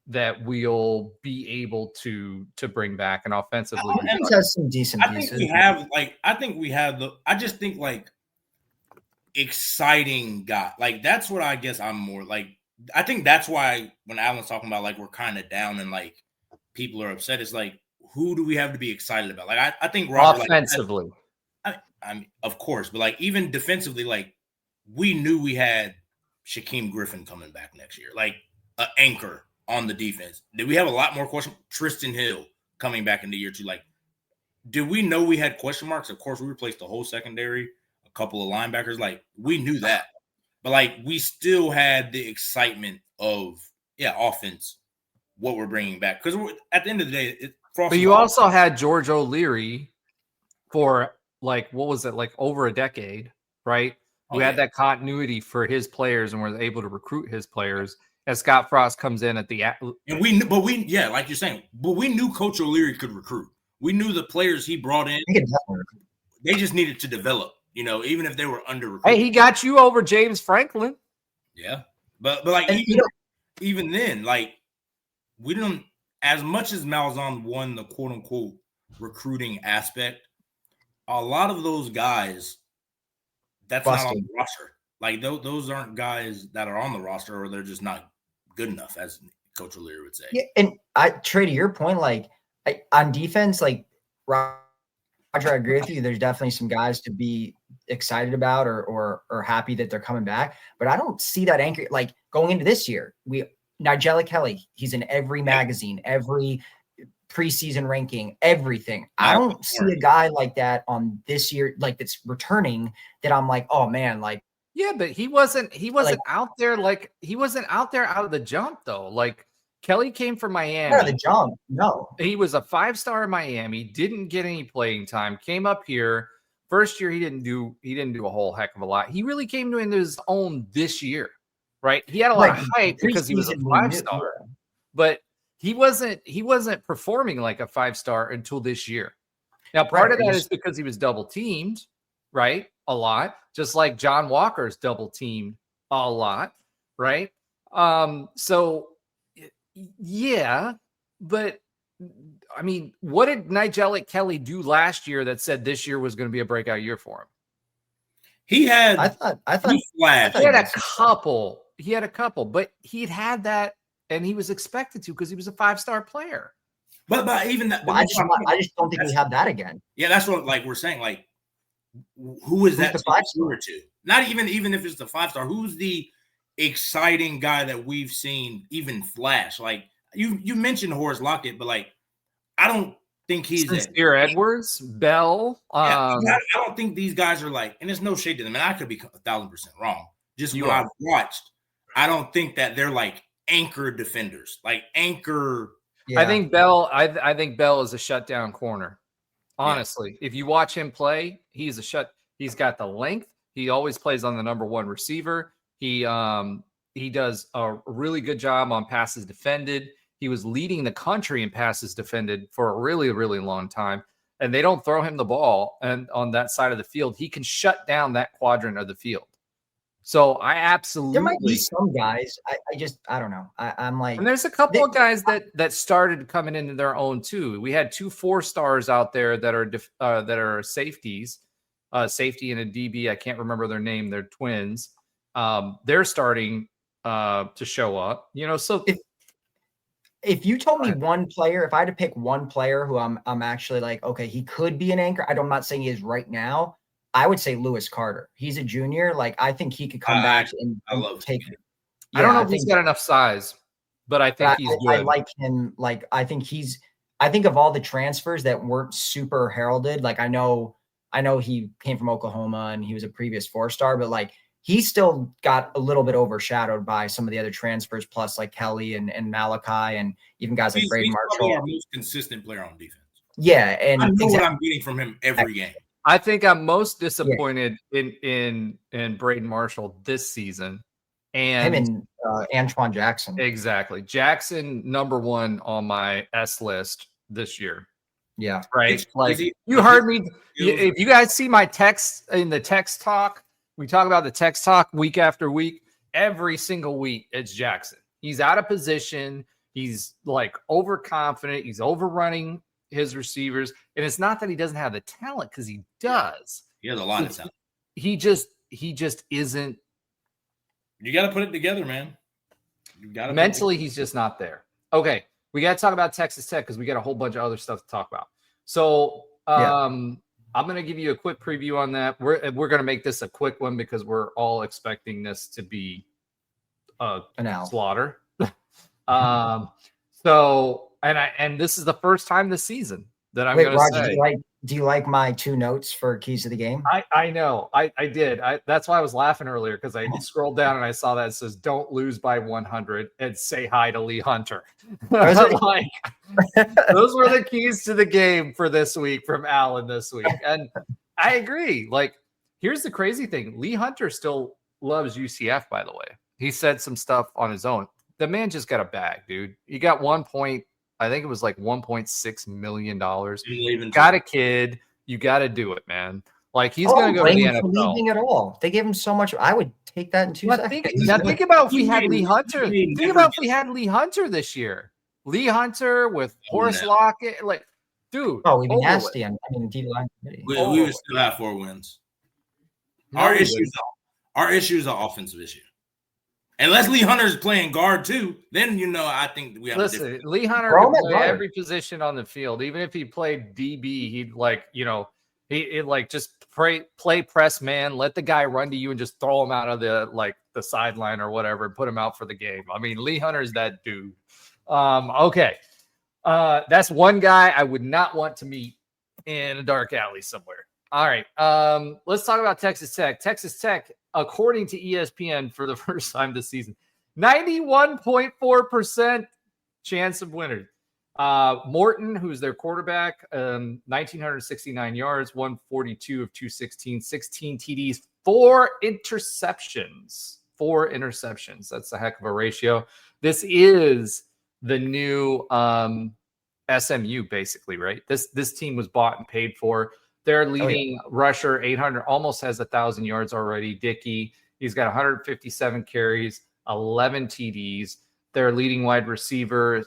that we'll be able to bring back. And offensively, has some decent pieces. I just think exciting guy. Like that's what I guess I'm more like. I think that's why when Alan's talking about like we're kind of down and like people are upset, it's like who do we have to be excited about? Like I think Robert, offensively. I mean, of course, but like even defensively, like we knew we had Shaquem Griffin coming back next year, like an anchor on the defense. Did we have a lot more questions? Tristan Hill coming back in the year 2. Like, did we know we had question marks? Of course, we replaced the whole secondary, a couple of linebackers. Like, we knew that. But, like, we still had the excitement of, offense, what we're bringing back. Because at the end of the day, but you also had George O'Leary for, like, what was it, like over a decade, right? Who had that continuity for his players and was able to recruit his players. As Scott Frost comes in at the – and like you're saying, but we knew Coach O'Leary could recruit. We knew the players he brought in, they just needed to develop, even if they were under-recruited. Hey, he got you over James Franklin. Yeah. But like, even then, like, we didn't – as much as Malzahn won the quote-unquote recruiting aspect, a lot of those guys, that's not on the roster. Like, those aren't guys that are on the roster or they're just not good enough, as Coach O'Leary would say. Yeah, and Trey, to your point, like, on defense, like, Roger, I agree with you. There's definitely some guys to be excited about or happy that they're coming back. But I don't see that anchor. Like, going into this year, Nigella Kelly, he's in every magazine, every preseason ranking, everything. I don't see a guy like that on this year, like that's returning, that I'm like, oh man, like. Yeah, but he wasn't out there like he wasn't out there out of the jump though. Like Kelly came from Miami. Out of the jump, no. He was a 5-star in Miami, didn't get any playing time, came up here. First year he didn't do a whole heck of a lot. He really came into his own this year, right? He had a lot of hype because he was a 5-star. But he wasn't performing like a 5-star until this year. Now, part of that is because he was double teamed, right? A lot, just like John Walker's double teamed a lot, right? So yeah, but I mean, what did Nigella Kelly do last year that said this year was going to be a breakout year for him? He had, I thought he had a couple. He had a couple, but he'd had that, and he was expected to because he was a 5-star player. But even that, I just don't think we have that again. Yeah, that's what like we're saying. Like, who is that 5-star to? Not even if it's the 5-star. Who's the exciting guy that we've seen even flash? Like you mentioned Horace Lockett, but like I don't think he's Sincere Edwards, Bell. I don't think these guys are like, and there's no shade to them. And I could be 1,000% wrong. Just what I've watched, I don't think that they're like anchor defenders, like anchor. Yeah. I think Bell. I think Bell is a shutdown corner. Honestly, if you watch him play, he's got the length. He always plays on the number 1 receiver. He does a really good job on passes defended. He was leading the country in passes defended for a really, really long time. And they don't throw him the ball. And on that side of the field, he can shut down that quadrant of the field. So I absolutely. There might be some guys. I don't know. I'm like. And there's a couple of guys that started coming into their own too. We had 2 4-stars out there that are safeties safety and a DB. I can't remember their name. They're twins. They're starting to show up. So if you told me one player, if I had to pick one player who I'm actually like, okay, he could be an anchor. I'm not saying he is right now. I would say Lewis Carter. He's a junior. Like, I think he could come back and take it. Yeah, I don't know if he's got enough size, but I think he's good. I like him. Like, I think of all the transfers that weren't super heralded, like I know he came from Oklahoma and he was a previous 4-star, but like he still got a little bit overshadowed by some of the other transfers, plus like Kelly and Malachi and even guys like Braden Marshall. He's our most consistent player on defense. Yeah, and I know what I'm getting from him every game. I think I'm most disappointed in Braden Marshall this season. And him and Antoine Jackson. Exactly. Jackson, number 1 on my S list this year. Yeah. Right. You heard me. If you guys see my text in the text talk, we talk about the text talk week after week. Every single week, it's Jackson. He's out of position. He's like overconfident. He's overrunning his receivers. And it's not that he doesn't have the talent, because he does. He has a lot of talent. He just isn't. You got to put it together, man. Mentally, he's just not there. Okay, we got to talk about Texas Tech because we got a whole bunch of other stuff to talk about. So I'm going to give you a quick preview on that. We're going to make this a quick one because we're all expecting this to be a slaughter. So this is the first time this season that I'm going to say. Do you like my 2 notes for keys to the game? I know. I did. That's why I was laughing earlier, because I scrolled down and I saw that it says, "Don't lose by 100 and say hi to Lee Hunter." Like, those were the keys to the game for this week from Alan this week. And I agree. Like, here's the crazy thing. Lee Hunter still loves UCF, by the way. He said some stuff on his own. The man just got a bag, dude. He got I think it was like $1.6 million. Got a kid. You got to do it, man. Like, he's going to go to the NFL. At all. They gave him so much. I would take that in 2 seconds. Think about if we had Lee Hunter. Think about if we had Lee Hunter this year. Lee Hunter with Horace Lockett. Like, dude. Oh, we'd be nasty. D-line. We would still have 4 wins. Our issue is an offensive issue. Unless Lee Hunter's playing guard too, then I think we have. Listen, Lee Hunter can play every position on the field. Even if he played DB, he'd just play press man, let the guy run to you and just throw him out of the sideline or whatever, and put him out for the game. I mean, Lee Hunter's that dude. Okay, that's one guy I would not want to meet in a dark alley somewhere. All right, let's talk about Texas Tech. Texas Tech, according to ESPN, for the first time this season, 91.4% chance of winning. Morton, who's their quarterback, 1,969 yards, 142 of 216, 16 TDs, 4 interceptions. 4 interceptions. That's a heck of a ratio. This is the new SMU, basically, right? This team was bought and paid for. Their leading rusher, 800, almost has 1,000 yards already. Dickey, he's got 157 carries, 11 TDs. Their leading wide receiver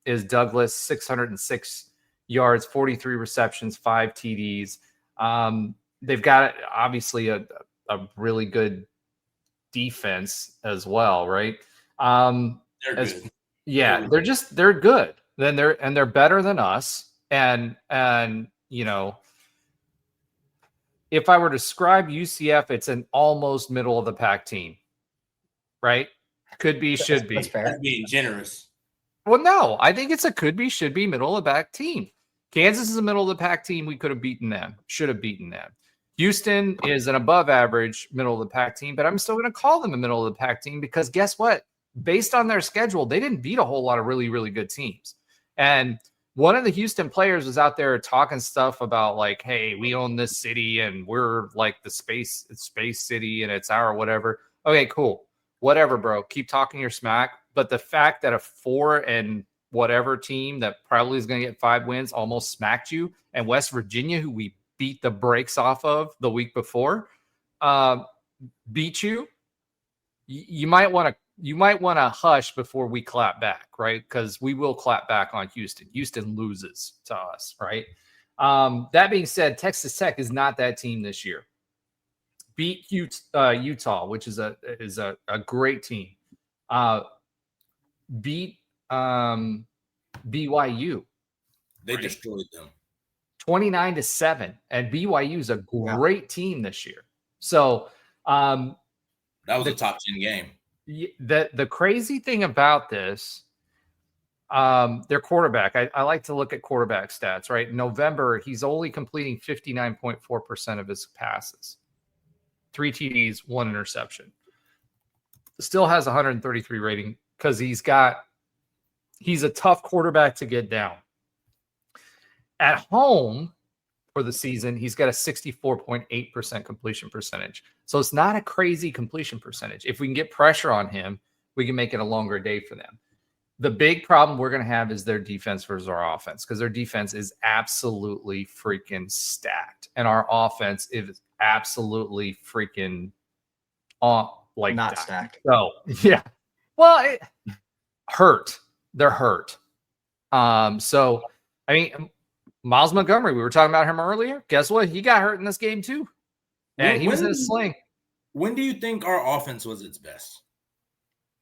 is Douglas, 606 yards, 43 receptions, 5 TDs. They've got obviously a really good defense as well, right? They're good. Yeah, they're good. They're better than us. And if I were to describe UCF, it's an almost middle of the pack team, right? Could be, should be. That's fair. That's being generous. Well, no, I think it's a could be, should be, middle of the pack team. Kansas is a middle of the pack team. We could have beaten them, should have beaten them. Houston is an above average middle of the pack team, but I'm still going to call them a middle of the pack team because guess what? Based on their schedule, they didn't beat a whole lot of really, really good teams. And one of the Houston players was out there talking stuff about like, hey, we own this city and we're like the space city and it's our whatever. Okay, cool. Whatever, bro. Keep talking your smack. But the fact that a 4 and whatever team that probably is going to get 5 wins almost smacked you, and West Virginia, who we beat the brakes off of the week before, beat you, you might want to hush before we clap back, right? Because we will clap back on Houston. Houston loses to us, right? That being said, Texas Tech is not that team this year. Beat Utah, which is a great team. Beat BYU. They destroyed them 29-7, and BYU is a great team this year. So that was a top 10 game. The crazy thing about this, their quarterback, I like to look at quarterback stats, right? In November, he's only completing 59.4% of his passes. 3 TDs, 1 interception. Still has 133 rating because he's a tough quarterback to get down. At home for the season, he's got a 64.8% completion percentage. So it's not a crazy completion percentage. If we can get pressure on him, we can make it a longer day for them. The big problem we're going to have is their defense versus our offense, because their defense is absolutely freaking stacked. And our offense is absolutely freaking like not that. stacked. So, yeah. Well, they're hurt. So, I mean, Miles Montgomery, we were talking about him earlier. Guess what? He got hurt in this game too. And he was in a sling. When do you think our offense was its best?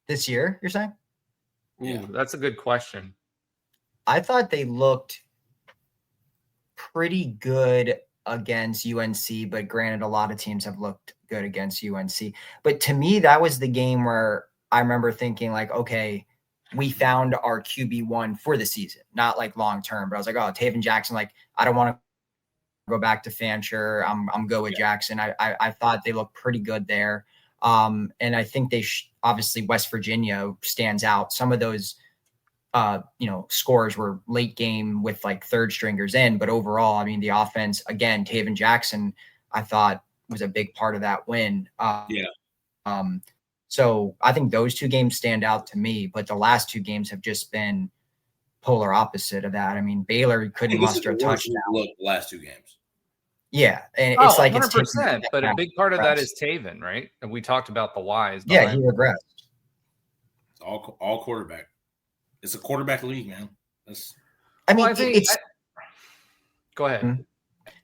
This year, you're saying? Ooh, that's a good question. I thought they looked pretty good against UNC, but granted, a lot of teams have looked good against UNC. But to me, that was the game where I remember thinking like, okay, we found our QB1 for the season, not like long term. But I was like, oh, Tayven Jackson, like I don't want to go back to Fancher. I'm good with Jackson. I thought they looked pretty good there. And I think they obviously West Virginia stands out. Some of those scores were late game with like third stringers in, but overall, I mean, the offense again, Tayven Jackson, I thought was a big part of that win. So I think those 2 games stand out to me, but the last 2 games have just been polar opposite of that. I mean, Baylor couldn't muster a touchdown. Look, the last 2 games. Yeah, and it's like 100%. But a big part of that is Tayven, right? And we talked about the whys. Yeah, he regressed. It's all quarterback. It's a quarterback league, man. Go ahead.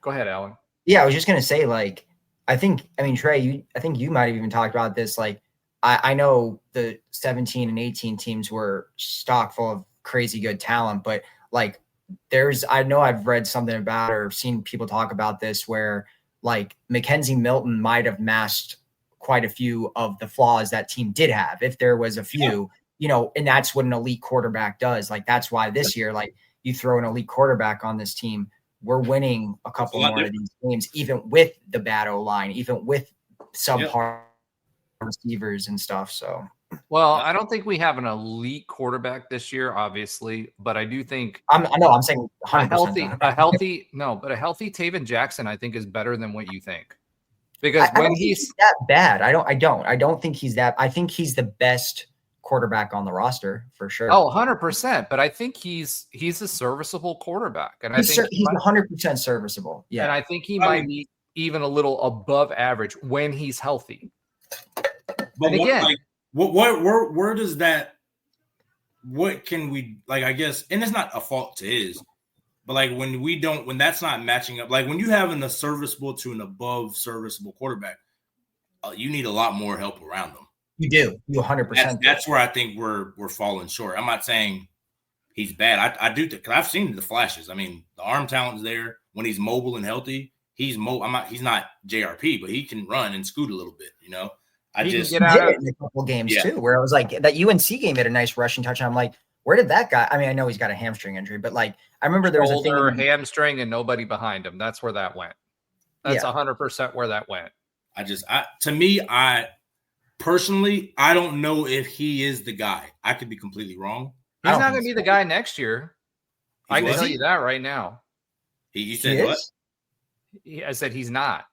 Go ahead, Alan. Yeah, I was just gonna say, like, Trey, I think you might have even talked about this. Like, I know the 17 and 18 teams were stock full of crazy good talent, but like I know I've read something about or seen people talk about this where like Mackenzie Milton might have masked quite a few of the flaws that team did have, if there was a few, and that's what an elite quarterback does. Like, that's why this year, like you throw an elite quarterback on this team, we're winning a couple more of these games, even with the bad O-line, even with subpar receivers and stuff. So, well, I don't think we have an elite quarterback this year, obviously, but I do think I'm saying 100%. a healthy Tayven Jackson, I think, is better than what you think, because when he's that bad, I don't think he's that. I think he's the best quarterback on the roster for sure. Oh, 100%. But I think he's a serviceable quarterback, and I think he's 100% serviceable. Yeah, and I think he might be even a little above average when he's healthy. But where does that? What can we like? I guess, and it's not a fault to his, but like when that's not matching up, like when you have a serviceable to an above serviceable quarterback, you need a lot more help around them. You do. You 100%. That's where I think we're falling short. I'm not saying he's bad. I do because I've seen the flashes. I mean, the arm talent's there when he's mobile and healthy. He's not JRP, but he can run and scoot a little bit. He did it in a couple games too, where I was like, that UNC game had a nice rushing touchdown. I'm like, where did that guy? I mean, I know he's got a hamstring injury, but like, I remember there was a thing hamstring and nobody behind him. That's where that went. That's 100% where that went. Personally, I don't know if he is the guy. I could be completely wrong. He's not going to be the guy next year. I can tell you that right now. You said what? I said he's not.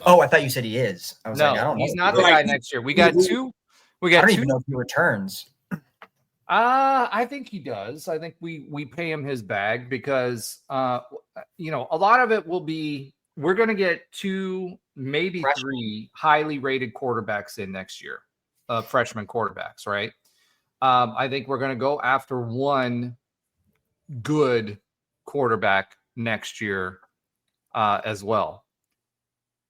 Oh, I thought you said he is. I was like, I don't know. He's not the guy next year. We got two. I don't even know if he returns. I think he does. I think we pay him his bag because a lot of it will be we're going to get 2, maybe 3 highly rated quarterbacks in next year, freshman quarterbacks, right? I think we're going to go after one good quarterback next year as well.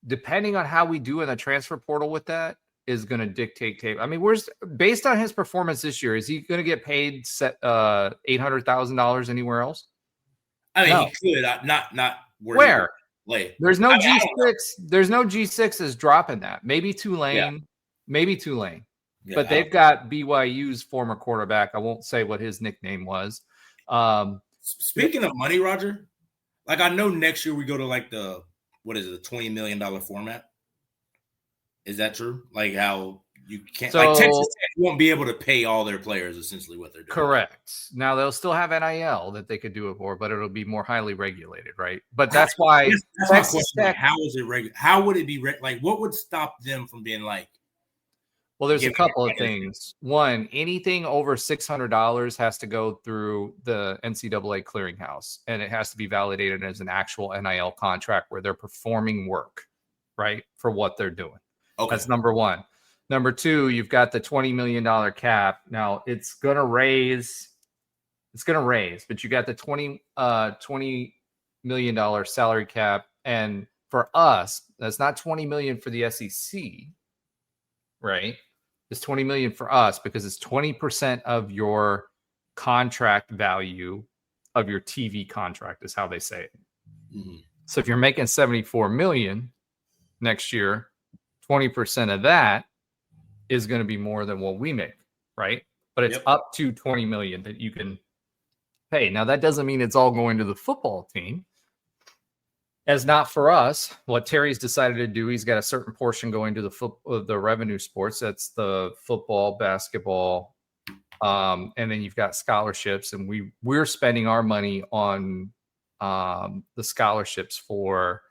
Depending on how we do in the transfer portal with that is going to dictate tape. I mean, based on his performance this year, is he going to get paid $800,000 anywhere else? I mean, No. he could not where play. There's no G6. There's no G6s dropping that. Maybe Tulane, Yeah, but they've got BYU's former quarterback. I won't say what his nickname was. Speaking of money, Roger, like I know next year we go to like the $20 million format. Is that true? Like how you can't, like Texas Tech won't be able to pay all their players essentially what they're doing. Correct. Now they'll still have NIL that they could do it for, but it'll be more highly regulated, right? But that's why that's my question. Tech, how is it regulated? How would it be like? What would stop them from being like? Well, there's a couple of things. One, anything over $600 has to go through the NCAA clearinghouse, and it has to be validated as an actual NIL contract where they're performing work, right, for what they're doing. Okay. That's number one. Number two, you've got the $20 million cap. Now it's going to raise, but you got the $20 million salary cap. And for us, that's not $20 million for the SEC, right? It's $20 million for us because it's 20% of your contract value of your TV contract is how they say it. Mm-hmm. So if you're making $74 million next year, 20% of that is going to be more than what we make, right? But it's up to $20 million that you can pay. Now that doesn't mean it's all going to the football team. As not for us, what Terry's decided to do, he's got a certain portion going to the revenue sports. That's the football, basketball, and then you've got scholarships, and we're spending our money on the scholarships for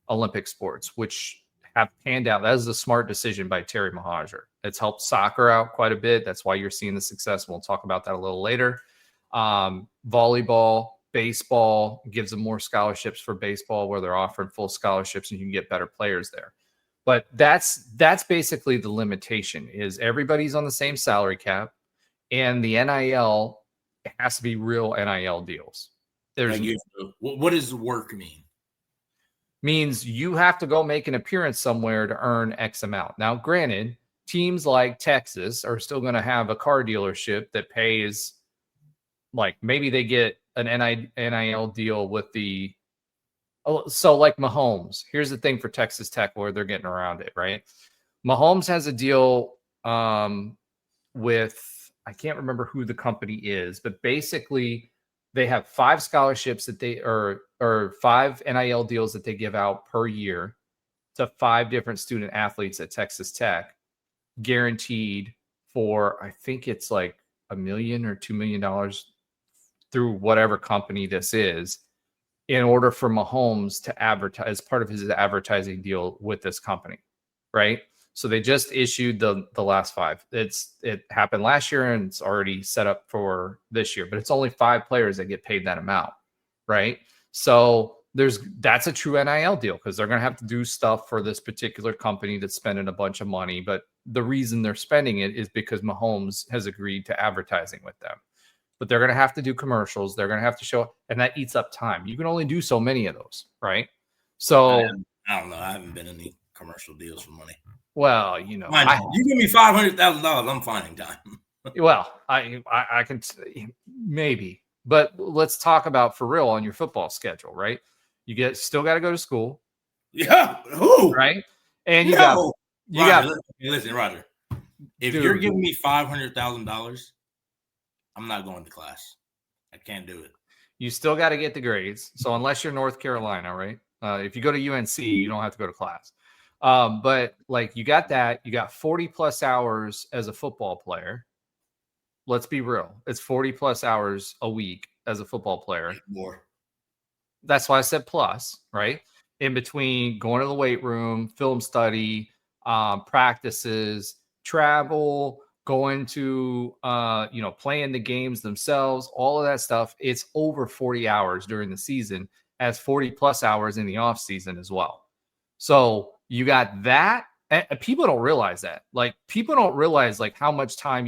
Olympic sports, which have panned out. That is a smart decision by Terry Mahajer. It's helped soccer out quite a bit. That's why you're seeing the success. We'll talk about that a little later. Volleyball, baseball gives them more scholarships for baseball where they're offering full scholarships and you can get better players there. But that's basically the limitation is everybody's on the same salary cap and the NIL has to be real NIL deals. What does work mean? Means you have to go make an appearance somewhere to earn X amount. Now, granted, teams like Texas are still going to have a car dealership that pays, like maybe they get an NIL deal with so like Mahomes. Here's the thing for Texas Tech where they're getting around it, right? Mahomes has a deal with, I can't remember who the company is, but basically they have 5 scholarships that they or 5 NIL deals that they give out per year to 5 different student athletes at Texas Tech, guaranteed for, I think it's like $1 million or $2 million through whatever company this is, in order for Mahomes to advertise as part of his advertising deal with this company, right? So they just issued the last 5. It happened last year and it's already set up for this year, but it's only 5 players that get paid that amount, right? So that's a true NIL deal because they're going to have to do stuff for this particular company that's spending a bunch of money. But the reason they're spending it is because Mahomes has agreed to advertising with them. But they're going to have to do commercials. They're going to have to show, and that eats up time. You can only do so many of those, right? So I don't know. I haven't been in any commercial deals for money. Well, you give me $500,000, I'm finding time. Well, I can maybe, but let's talk about for real on your football schedule, right? You still got to go to school. Yeah. Who? Right. And listen, Roger, if you're giving me $500,000, I'm not going to class. I can't do it. You still got to get the grades. So unless you're North Carolina, right? If you go to UNC, you don't have to go to class. But like you got that, you got 40 plus hours as a football player. Let's be real. It's 40 plus hours a week as a football player. More. That's why I said plus, right? In between going to the weight room, film study, practices, travel, going to, playing the games themselves, all of that stuff. It's over 40 hours during the season as 40 plus hours in the off season as well. So you got that. And people don't realize that. Like people don't realize like how much time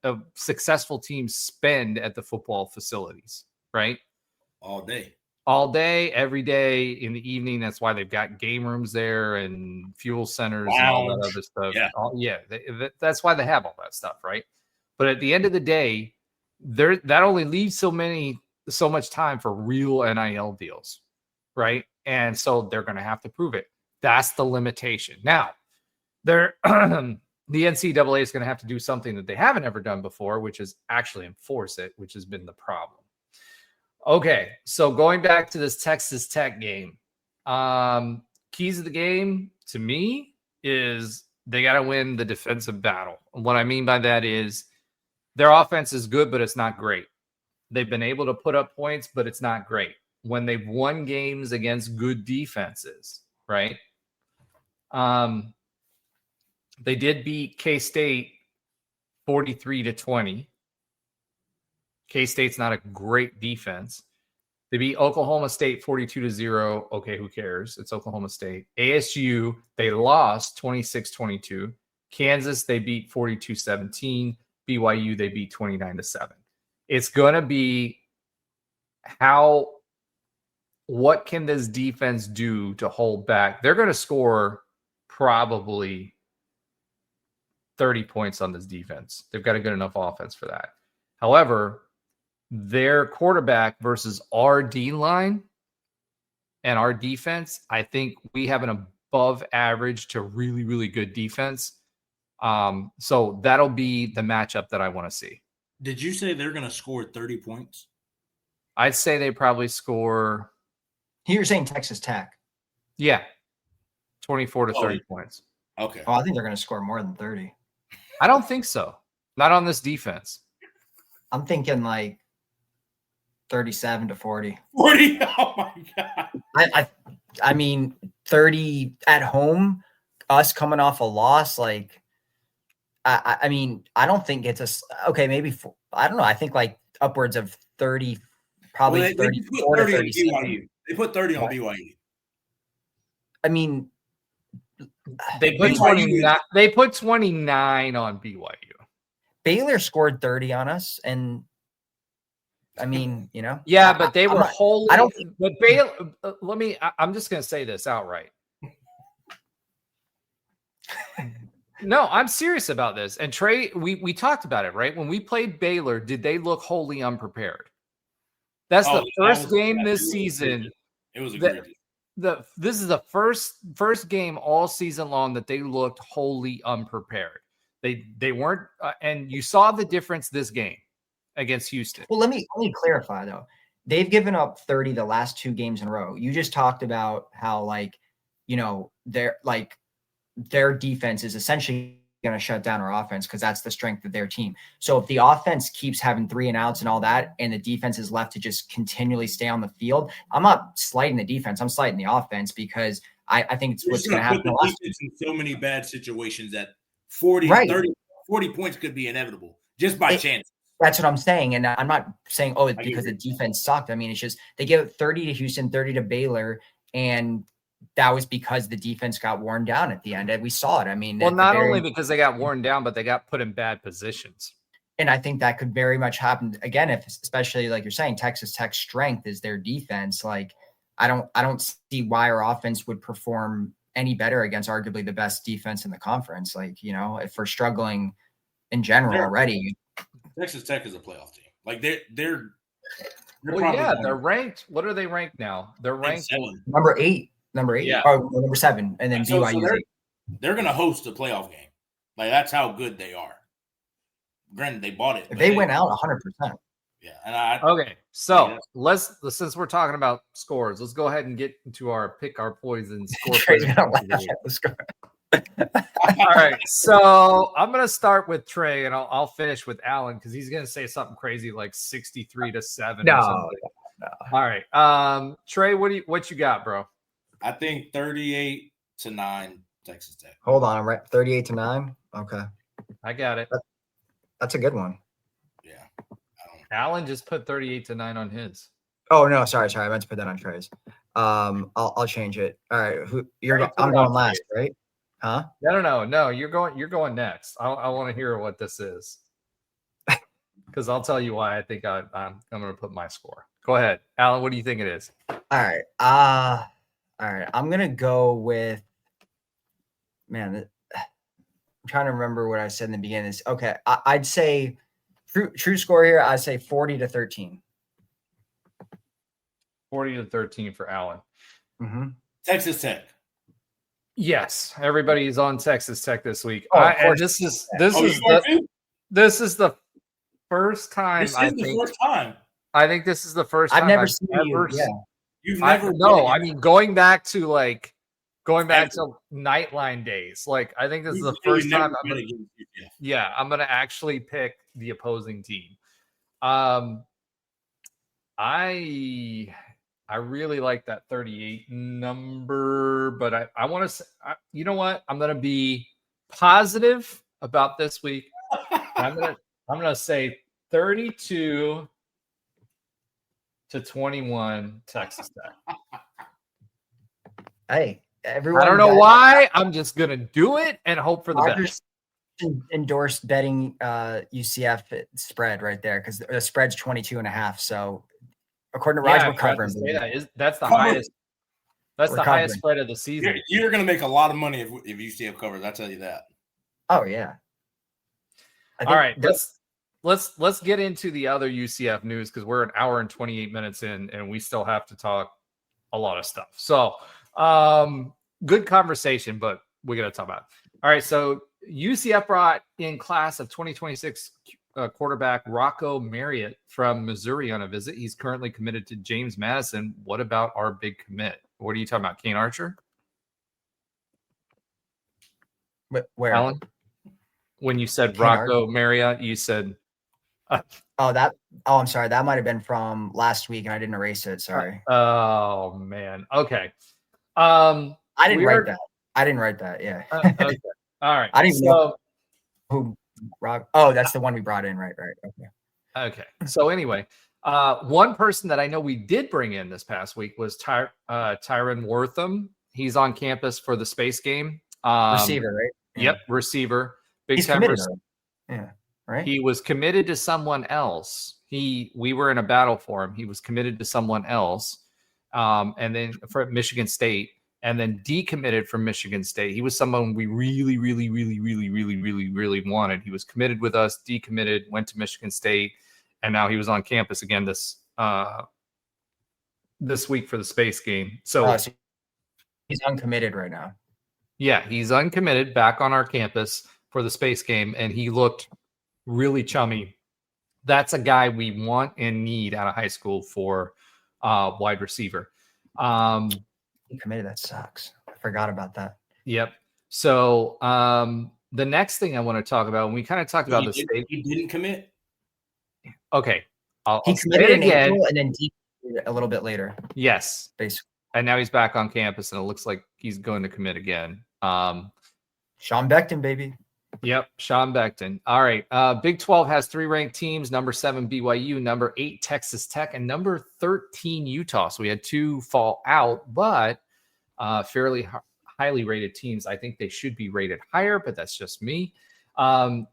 a successful team spend at the football facilities, right? All day. all day, every day in the evening. That's why they've got game rooms there and fuel centers and all that other stuff. That's why they have all that stuff, right? But at the end of the day, that only leaves so much time for real NIL deals, right? And so they're going to have to prove it. That's the limitation. Now, the NCAA is going to have to do something that they haven't ever done before, which is actually enforce it, which has been the problem. Okay, so going back to this Texas Tech game, keys of the game to me is they got to win the defensive battle. And what I mean by that is their offense is good, but it's not great. They've been able to put up points, but it's not great. When they've won games against good defenses, right? They did beat K-State 43-20. K-State's not a great defense. They beat Oklahoma State 42-0. Okay, who cares? It's Oklahoma State. ASU, they lost 26-22. Kansas, they beat 42-17. BYU, they beat 29-7. It's going to be what can this defense do to hold back? They're going to score probably 30 points on this defense. They've got a good enough offense for that. However, their quarterback versus our D line and our defense, I think we have an above average to really, really good defense. So that'll be the matchup that I want to see. Did you say they're going to score 30 points? I'd say they probably score. You're saying Texas Tech. Yeah. 24 to 30 points. Okay. Oh, I think they're going to score more than 30. I don't think so. Not on this defense. I'm thinking like 37-40. 40? Oh my God. I mean, 30 at home, us coming off a loss, like, I mean, I don't think it's okay, maybe, I don't know. I think like upwards of 30, probably well, they 34 put 30 to 37. on BYU. They put 30 on BYU. I mean, they put 29. They put 29 on BYU. Baylor scored 30 on us, and I mean, you know. Yeah, but they were wholly. I don't think. But Baylor. I'm just going to say this outright. No, I'm serious about this. And Trey, we talked about it, right? When we played Baylor, did they look wholly unprepared? That's the first game this season. It was a great game. This is the first game all season long that they looked wholly unprepared. They weren't, and you saw the difference this game against Houston. Well, let me clarify though. They've given up 30 the last 2 games in a row. You just talked about how, like, you know, their defense is essentially going to shut down our offense because that's the strength of their team. So if the offense keeps having 3 and outs and all that, and the defense is left to just continually stay on the field, I'm not slighting the defense. I'm slighting the offense because I think it's what's going to happen. In so many bad situations that 40 points could be inevitable just by chance. That's what I'm saying. And I'm not saying, oh, it's because the defense sucked. I mean, it's just they gave it 30 to Houston, 30 to Baylor, and that was because the defense got worn down at the end. And we saw it. I mean, well, not only because they got worn down, but they got put in bad positions. And I think that could very much happen again, if especially like you're saying, Texas Tech's strength is their defense. Like, I don't see why our offense would perform any better against arguably the best defense in the conference. Like, you know, if we're struggling in general already. Texas Tech is a playoff team. Like they're ranked. What are they ranked now? They're ranked number 8. Yeah. Or number 7, and then BYU. They're going to host a playoff game. Like, that's how good they are. Granted, they bought it. If they went out 100%. Yeah. Okay. So since we're talking about scores, let's go ahead and get into our pick our poison score. Let's go. All right. So I'm going to start with Trey, and I'll finish with Alan because he's going to say something crazy like 63-7. No. All right. Trey, what you got, bro? I think 38-9 Texas Tech. Hold on, I'm right. 38-9. Okay. I got it. That's a good one. Yeah. Alan just put 38-9 on his. Oh no, sorry. I meant to put that on Trey's. I'll change it. All right. I'm going last, right? Huh? No. You're going next. I want to hear what this is. because I'll tell you why I think I'm going to put my score. Go ahead, Alan. What do you think it is? All right. All right. I'm gonna go with. Man, I'm trying to remember what I said in the beginning. Okay, I'd say true score here. I'd say 40-13. 40-13 for Alan. Mm-hmm. Texas Tech. Yes, everybody's on Texas Tech this week. Oh, And this is the first time. First time. I think this is the first time I've never seen you. Yeah. You've never. I mean, going back to Nightline days. Like, I think this is the first time. I'm going to actually pick the opposing team. I really like that 38 number, but I want to say, you know what? I'm going to be positive about this week. I'm going to say 32-21 Texas Tech. Hey, everyone. I don't know why. I'm just going to do it and hope for the best. Endorsed betting UCF spread right there because the spread's 22.5. So according to Raj, we're covering. That's the highest. That's the highest spread of the season. You're going to make a lot of money if UCF covers. I tell you that. Oh yeah. All right, let's get into the other UCF news because we're an hour and 28 minutes in, and we still have to talk a lot of stuff. So, good conversation, but we got to talk about it. All right, so UCF brought in class of 2026 quarterback Rocco Marriott from Missouri on a visit. He's currently committed to James Madison. What about our big commit? What are you talking about, Kane Archer? Where? Alan? When you said Rocco Marriott, you said... I'm sorry. That might have been from last week, and I didn't erase it. Sorry. Oh, man. Okay. I didn't write that. I didn't write that. Yeah. Okay. All right. I didn't know who Rock. Oh, that's the one we brought in. Right. Okay. Okay. So anyway, one person that I know we did bring in this past week was Tyron Wortham. He's on campus for the space game. Receiver, right? Yep, receiver. He's time committed. Yeah. Right. He was committed to someone else. We were in a battle for him. He was committed to someone else, and then for Michigan State, and then decommitted from Michigan State. He was someone we really wanted. He was committed with us, decommitted, went to Michigan State, and now he was on campus again this week for the space game. So he's uncommitted right now. Yeah, he's uncommitted, back on our campus for the space game, and he looked really chummy. That's a guy we want and need out of high school for wide receiver. He committed. That sucks. I forgot about that. Yep. So the next thing I want to talk about, and we kind of talked about He didn't commit. Okay. I'll committed it again, and then decommitted a little bit later. Yes. Basically. And now he's back on campus, and it looks like he's going to commit again. Sean Beckton, baby. Yep, Sean Beckton. All right. Big 12 has 3 ranked teams: number 7 BYU, number 8 Texas Tech, and number 13 Utah. So we had 2 fall out, but fairly highly rated teams. I think they should be rated higher, but that's just me. And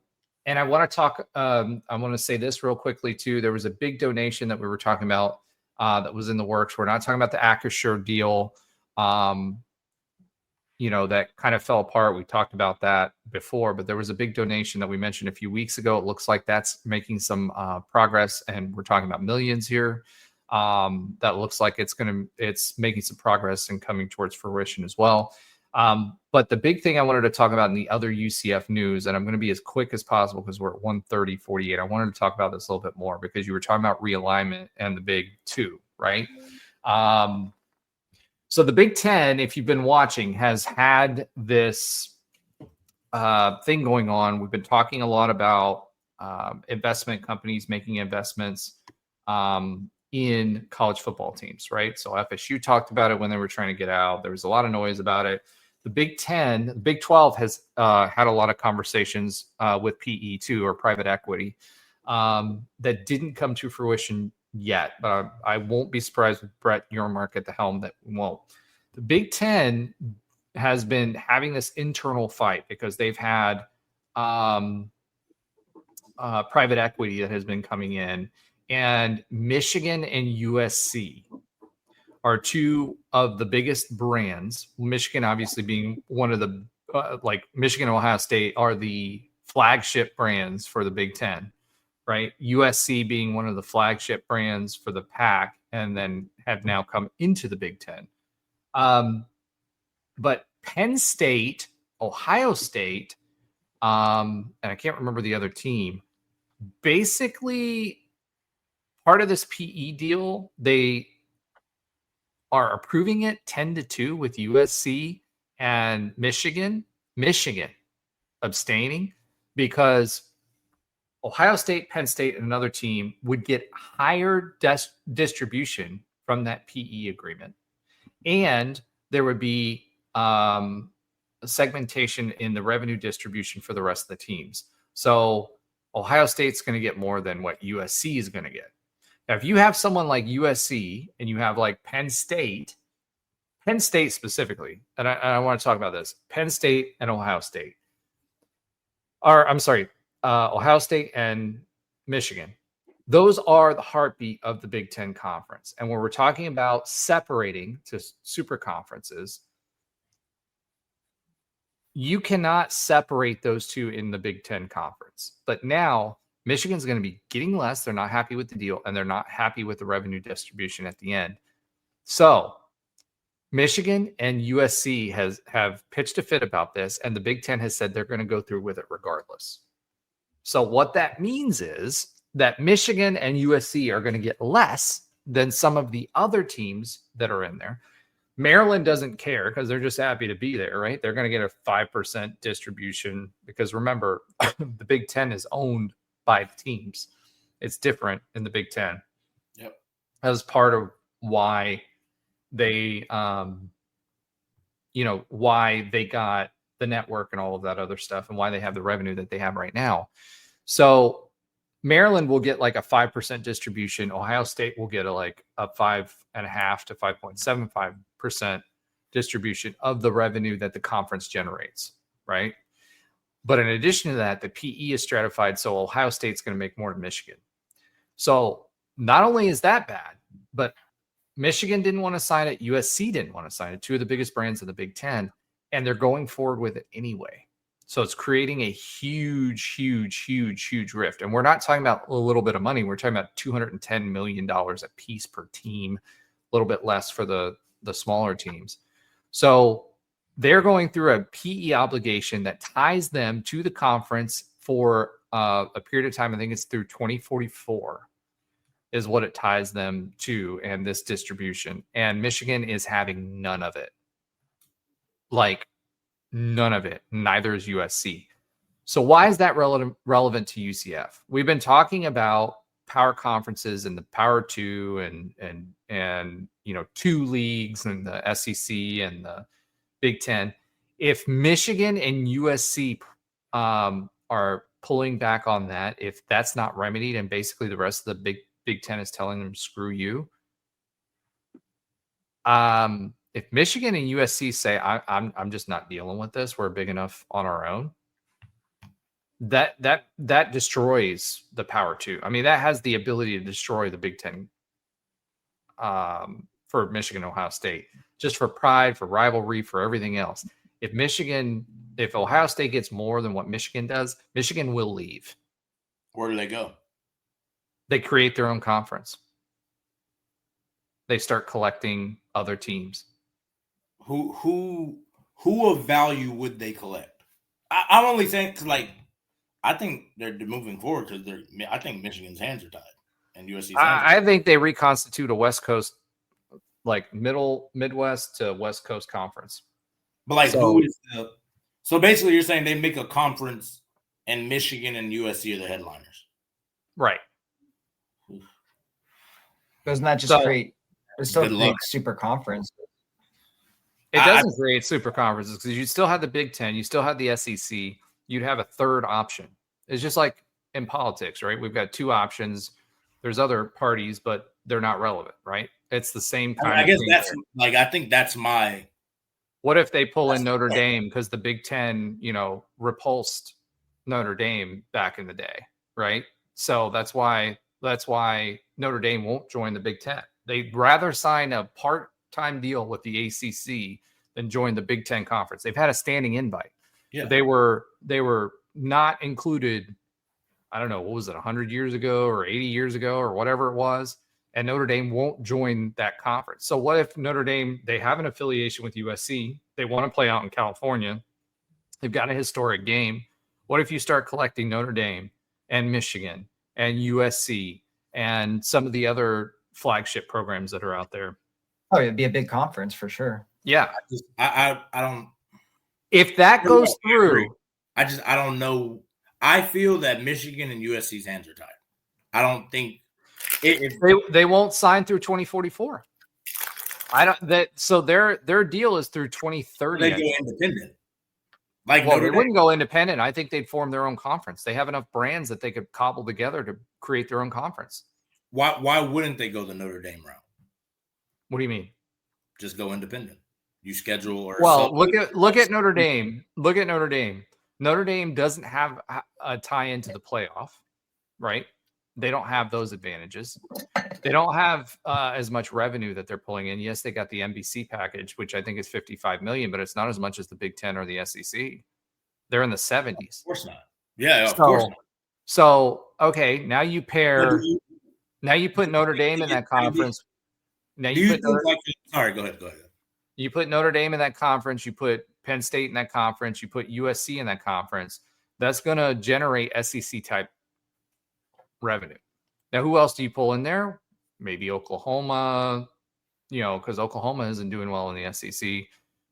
I want to talk. I want to say this real quickly too. There was a big donation that we were talking about that was in the works. We're not talking about the Acrisure deal. That kind of fell apart. We talked about that before, but there was a big donation that we mentioned a few weeks ago. It looks like that's making some progress, and we're talking about millions here. That looks like it's making some progress and coming towards fruition as well. But the big thing I wanted to talk about in the other UCF news, and I'm going to be as quick as possible because we're at 1:30:48. I wanted to talk about this a little bit more because you were talking about realignment and the big 2, right? So the Big Ten, if you've been watching, has had this thing going on. We've been talking a lot about investment companies making investments in college football teams, right? So FSU talked about it when they were trying to get out. There was a lot of noise about it. The Big 12 has had a lot of conversations with PE too, or private equity, that didn't come to fruition yet, but I won't be surprised with Brett Yormark at the helm that won't. The Big Ten has been having this internal fight because they've had private equity that has been coming in, and Michigan and USC are two of the biggest brands. Michigan, obviously, being one of the like Michigan and Ohio State are the flagship brands for the Big Ten, right? USC being one of the flagship brands for the Pac, and then have now come into the Big Ten. But Penn State, Ohio State, and I can't remember the other team, basically part of this PE deal, they are approving it 10-2 with USC and Michigan abstaining, because Ohio State, Penn State, and another team would get higher distribution from that PE agreement. And there would be segmentation in the revenue distribution for the rest of the teams. So Ohio State's going to get more than what USC is going to get. Now, if you have someone like USC and you have like Penn State specifically, and I want to talk about this, Penn State and Ohio State, or I'm sorry, Ohio State and Michigan, those are the heartbeat of the Big Ten Conference. And when we're talking about separating to super conferences, you cannot separate those two in the Big Ten Conference. But now Michigan's going to be getting less. They're not happy with the deal, and they're not happy with the revenue distribution at the end. So Michigan and USC have pitched a fit about this, and the Big Ten has said they're going to go through with it regardless. So what that means is that Michigan and USC are going to get less than some of the other teams that are in there. Maryland doesn't care because they're just happy to be there, right? They're going to get a 5% distribution because remember, the Big Ten is owned by the teams. It's different in the Big Ten. Yep. As part of why they, why they got the network and all of that other stuff, and why they have the revenue that they have right now. So Maryland will get like a 5% distribution. Ohio State will get a 5.5 to 5.75% distribution of the revenue that the conference generates, right? But in addition to that, the PE is stratified, so Ohio State's going to make more than Michigan. So not only is that bad, but Michigan didn't want to sign it. USC didn't want to sign it. Two of the biggest brands in the Big Ten, and they're going forward with it anyway. So it's creating a huge rift. And we're not talking about a little bit of money. We're talking about $210 million a piece per team, a little bit less for the smaller teams. So they're going through a PE obligation that ties them to the conference for a period of time. I think it's through 2044 is what it ties them to, and this distribution. And Michigan is having none of it. Like, none of it. Neither is USC. So why is that relevant to UCF? We've been talking about power conferences and the Power 2 and two leagues and the SEC and the Big Ten. If Michigan and USC are pulling back on that, if that's not remedied, and basically the rest of the Big Ten is telling them screw you. If Michigan and USC say I'm just not dealing with this, we're big enough on our own, that destroys the Power 2. I mean, that has the ability to destroy the Big Ten for Michigan and Ohio State, just for pride, for rivalry, for everything else. If Ohio State gets more than what Michigan does, Michigan will leave. Where do they go? They create their own conference. They start collecting other teams. Who of value would they collect? I'm only saying because, I think they're moving forward because I think Michigan's hands are tied and USC's hands are tied. I think they reconstitute a West Coast, Midwest to West Coast conference. But who is the? So basically, you're saying they make a conference, and Michigan and USC are the headliners, right? Doesn't that just create? It's still a big super conference. It doesn't create super conferences because you still have the Big Ten, you still have the SEC, you'd have a third option. It's just like in politics, right? We've got two options. There's other parties, but they're not relevant, right? It's the same kind of thing. I think that's my. What if they pull in Notre Dame because the Big Ten, repulsed Notre Dame back in the day, right? So that's why Notre Dame won't join the Big Ten. They'd rather sign a part-time deal with the ACC than join the Big Ten conference. They've had a standing invite. Yeah. They were not included. I don't know, what was it, 100 years ago or 80 years ago or whatever it was, and Notre Dame won't join that conference. So what if Notre Dame, they have an affiliation with USC, they want to play out in California, they've got a historic game. What if you start collecting Notre Dame and Michigan and USC and some of the other flagship programs that are out there? Oh, it'd be a big conference for sure. Yeah. I don't. If that goes through, I don't know. I feel that Michigan and USC's hands are tied. I don't think they won't sign through 2044. So their deal is through 2030. They go independent. Like they wouldn't go independent. I think they'd form their own conference. They have enough brands that they could cobble together to create their own conference. Why wouldn't they go the Notre Dame route? What do you mean? Just go independent. You schedule or look at Notre Dame. Look at Notre Dame. Notre Dame doesn't have a tie into the playoff, right? They don't have those advantages. They don't have as much revenue that they're pulling in. Yes, they got the NBC package, which I think is $55 million, but it's not as much as the Big Ten or the SEC. They're in the 70s. Of course not. Yeah, of course not. So, okay, now you put Notre Dame in that conference. Sorry, go ahead. You put Notre Dame in that conference. You put Penn State in that conference. You put USC in that conference. That's going to generate SEC type revenue. Now, who else do you pull in there? Maybe Oklahoma, because Oklahoma isn't doing well in the SEC.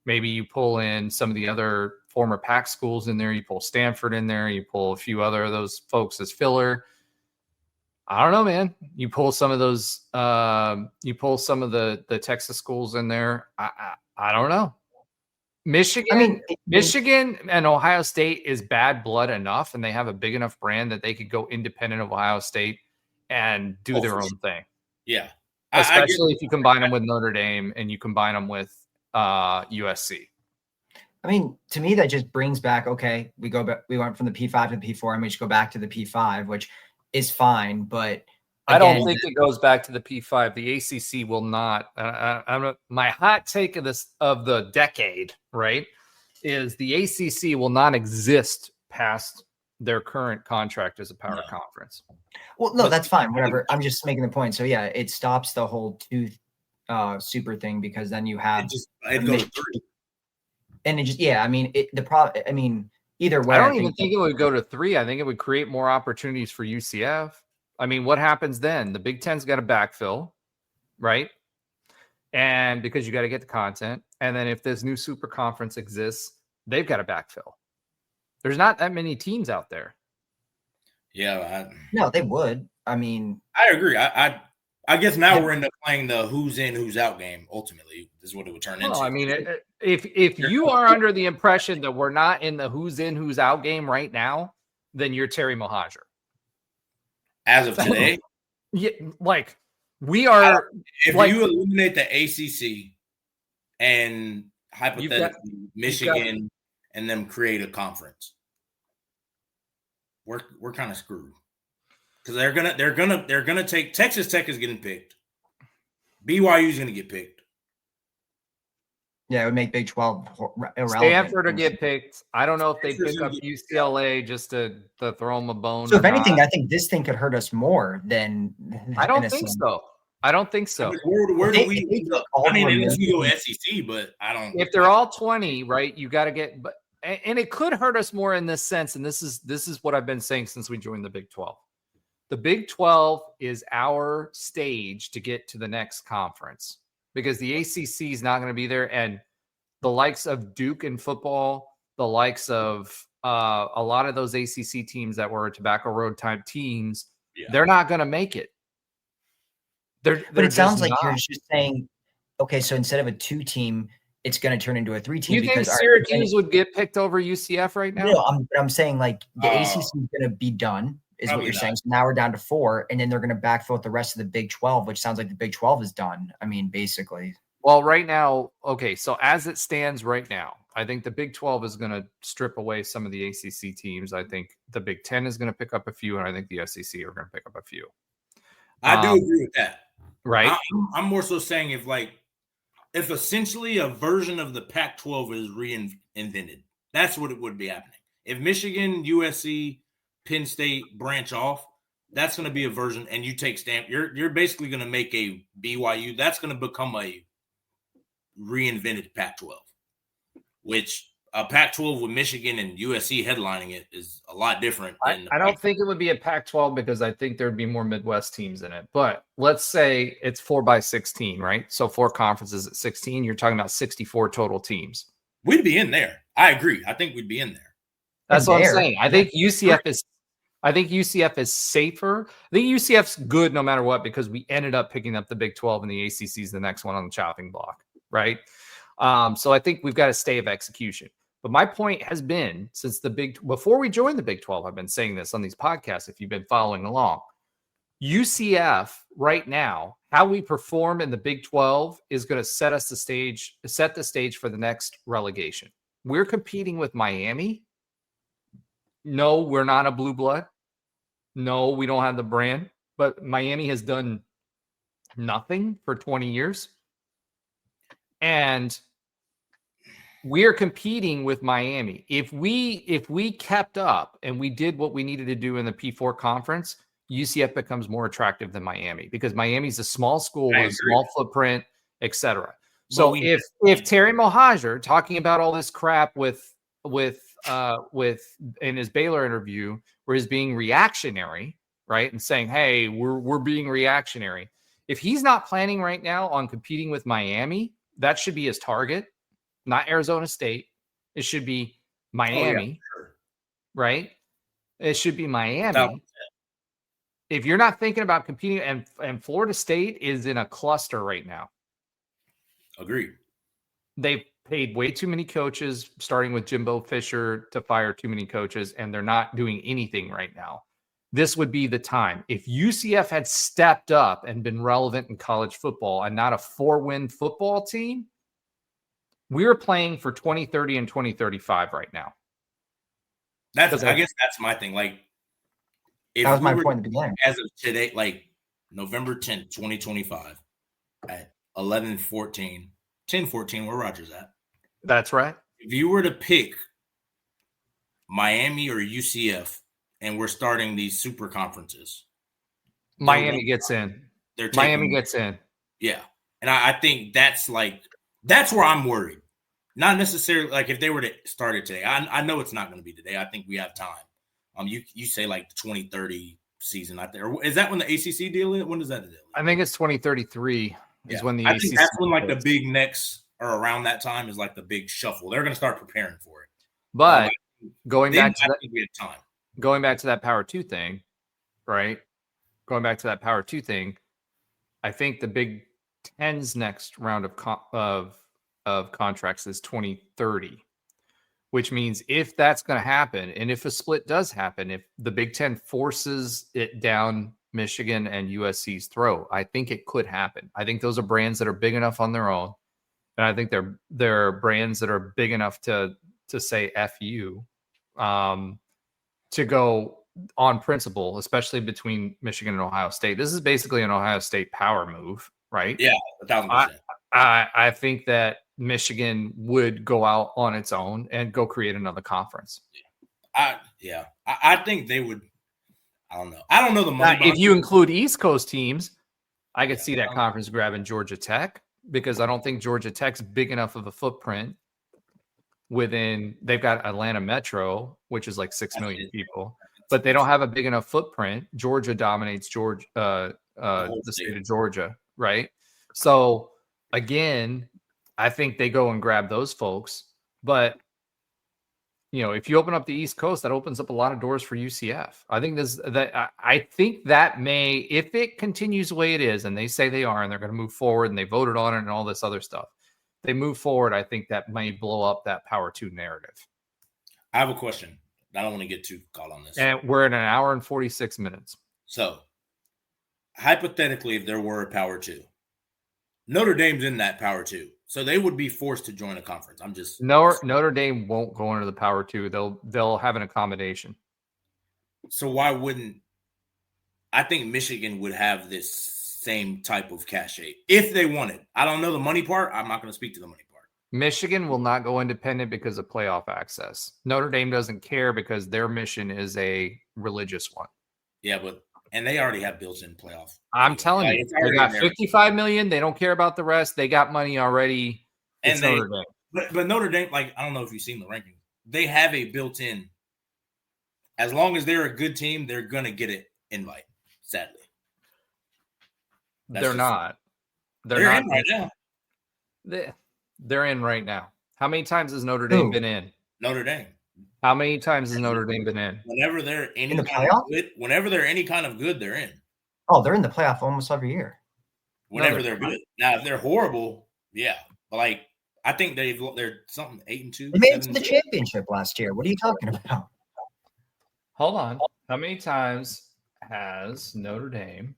Maybe you pull in some of the other former Pac schools in there. You pull Stanford in there. You pull a few other of those folks as filler. I don't know, man. You pull some of those. You pull some of the Texas schools in there. I don't know. Michigan and Ohio State is bad blood enough, and they have a big enough brand that they could go independent of Ohio State and do their own thing. Yeah, especially if you combine them with Notre Dame and you combine them with USC. I mean, to me, that just brings back. Okay, we went from the P5 to the P4, and we just go back to the P5, which is fine, but I don't think it goes back to the P5. The ACC will not. My hot take of the decade, right, is the ACC will not exist past their current contract as a power conference. Well, no, that's fine. Whatever. I'm just making the point. So yeah, it stops the whole super thing because then you have it goes through. And it just I mean either way. I don't even think it would go to 3. I think it would create more opportunities for UCF. I mean, what happens then? The Big Ten's got to backfill, right? And because you got to get the content. And then if this new super conference exists, they've got to backfill. There's not that many teams out there. Yeah. No, they would. I mean, I agree. I guess now we're into playing the who's in, who's out game. Ultimately, is what it would turn into. I mean, if you are under the impression that we're not in the who's in, who's out game right now, then you're Terry Mohajir. As of today, yeah, like we are. If you eliminate the ACC and hypothetically Michigan and them create a conference, we're kind of screwed because they're gonna take Texas Tech is getting picked. BYU is gonna get picked. Yeah, it would make Big 12 irrelevant. Stanford will get picked. I don't know if they pick up UCLA just to throw them a bone. So if anything, I think this thing could hurt us more than. I don't think so. I don't think so. Where do we go? I mean, unless we go SEC, but I don't. If they're all 20, right, you got to get. But and it could hurt us more in this sense. And this is what I've been saying since we joined the Big 12. The Big 12 is our stage to get to the next conference. Because the ACC is not going to be there, and the likes of Duke in football, the likes of a lot of those ACC teams that were Tobacco Road type teams, they're not going to make it. But it sounds like you're just saying, okay, so instead of a 2-team, it's going to turn into a 3-team. You think Syracuse would get picked over UCF right now? No, I'm saying like the ACC is going to be done. Is what you're saying. So now we're down to 4, and then they're going to backfill with the rest of the Big 12, which sounds like the Big 12 is done. I mean, basically. Well, right now, okay, so as it stands right now, I think the Big 12 is going to strip away some of the ACC teams. I think the Big 10 is going to pick up a few, and I think the SEC are going to pick up a few. I do agree with that. Right. I'm more so saying if essentially a version of the Pac-12 is reinvented, that's what it would be happening. If Michigan, USC, Penn State branch off, that's going to be a version, and you take Stanford. You're basically going to make a BYU. That's going to become a reinvented Pac-12, which a Pac-12 with Michigan and USC headlining it is a lot different. I don't think it would be a Pac-12 because I think there'd be more Midwest teams in it. But let's say it's 4x16, right? So 4 conferences at 16. You're talking about 64 total teams. We'd be in there. I agree. I think we'd be in there. That's what I'm saying. I think UCF is safer. I think UCF's good no matter what because we ended up picking up the Big 12 and the ACC is the next one on the chopping block, right? So I think we've got a stay of execution. But my point has been since before we joined the Big 12, I've been saying this on these podcasts. If you've been following along, UCF right now, how we perform in the Big 12 is going to set the stage for the next relegation. We're competing with Miami. No, we're not a blue blood. No, we don't have the brand. But Miami has done nothing for 20 years. And we're competing with Miami. If we kept up and we did what we needed to do in the P4 conference, UCF becomes more attractive than Miami because Miami's a small school with a small footprint, etc. So if Terry Mohajir talking about all this crap with in his Baylor interview where he's being reactionary, right, and saying, "Hey, we're being reactionary." If he's not planning right now on competing with Miami, that should be his target. Not Arizona State. It should be Miami, right? It should be Miami. If you're not thinking about competing, and Florida State is in a cluster right now. Agreed. They've paid way too many coaches, starting with Jimbo Fisher, to fire too many coaches, and they're not doing anything right now. This would be the time. If UCF had stepped up and been relevant in college football and not a 4-win football team, we're playing for 2030 and 2035 right now. I guess that's my thing. Like, that was my point at the beginning. As of today, like November 10th, 2025, at 10:14, where Roger's at. That's right. If you were to pick Miami or UCF, and we're starting these super conferences, Miami gets in. Miami gets in. Yeah. And I think that's where I'm worried. Not necessarily like if they were to start it today. I know it's not going to be today. I think we have time. You say like the 2030 season out there. Is that when the ACC deal is? When does that deal? I think it's 2033 is when the ACC. I think that's when like the big next or around that time is like the big shuffle. They're going to start preparing for it. But going back to that Power 2 thing, right? Going back to that Power 2 thing, I think the Big 10's next round of contracts is 2030, which means if that's going to happen, and if a split does happen, if the Big 10 forces it down Michigan and USC's throat, I think it could happen. I think those are brands that are big enough on their own, and I think they're brands that are big enough to say F you, to go on principle, especially between Michigan and Ohio State. This is basically an Ohio State power move, right? Yeah, 1,000%. I think that Michigan would go out on its own and go create another conference. I think they would. I don't know. I don't know the money. If you include East Coast teams, I could see that conference grabbing Georgia Tech because I don't think Georgia Tech's big enough of a footprint within. They've got Atlanta Metro, which is like 6 million people, but they don't have a big enough footprint. Georgia dominates the state of Georgia, right? So again, I think they go and grab those folks. But, if you open up the East Coast, that opens up a lot of doors for UCF. I think that may, if it continues the way it is, and they say they are, and they're going to move forward, and they voted on it and all this other stuff, they move forward, I think that may blow up that Power 2 narrative. I have a question. I don't want to get too caught on this. And we're at an hour and 46 minutes. So, hypothetically, if there were a Power 2, Notre Dame's in that Power 2. So they would be forced to join a conference. I'm just Notre Dame won't go under the Power 2. They'll have an accommodation. So why wouldn't I think Michigan would have this same type of cachet if they wanted? I don't know the money part. I'm not going to speak to the money part. Michigan will not go independent because of playoff access. Notre Dame doesn't care because their mission is a religious one. Yeah, and they already have built-in playoff. I'm telling you, they got $55 million. They don't care about the rest. They got money already. And Notre Dame. But Notre Dame, like, I don't know if you've seen the ranking. They have a built-in. As long as they're a good team, they're gonna get an invite. Sadly, they're not. They're not in right now. They're in right now. How many times has Notre Dame been in? Notre Dame. How many times has Notre Dame been in? Whenever they're in the playoff, whenever they're any kind of good, they're in. Oh, they're in the playoff almost every year. Whenever they're good. Now, if they're horrible, yeah. But like, I think they're something 8-2. They made it to the championship last year. What are you talking about? Hold on. How many times has Notre Dame?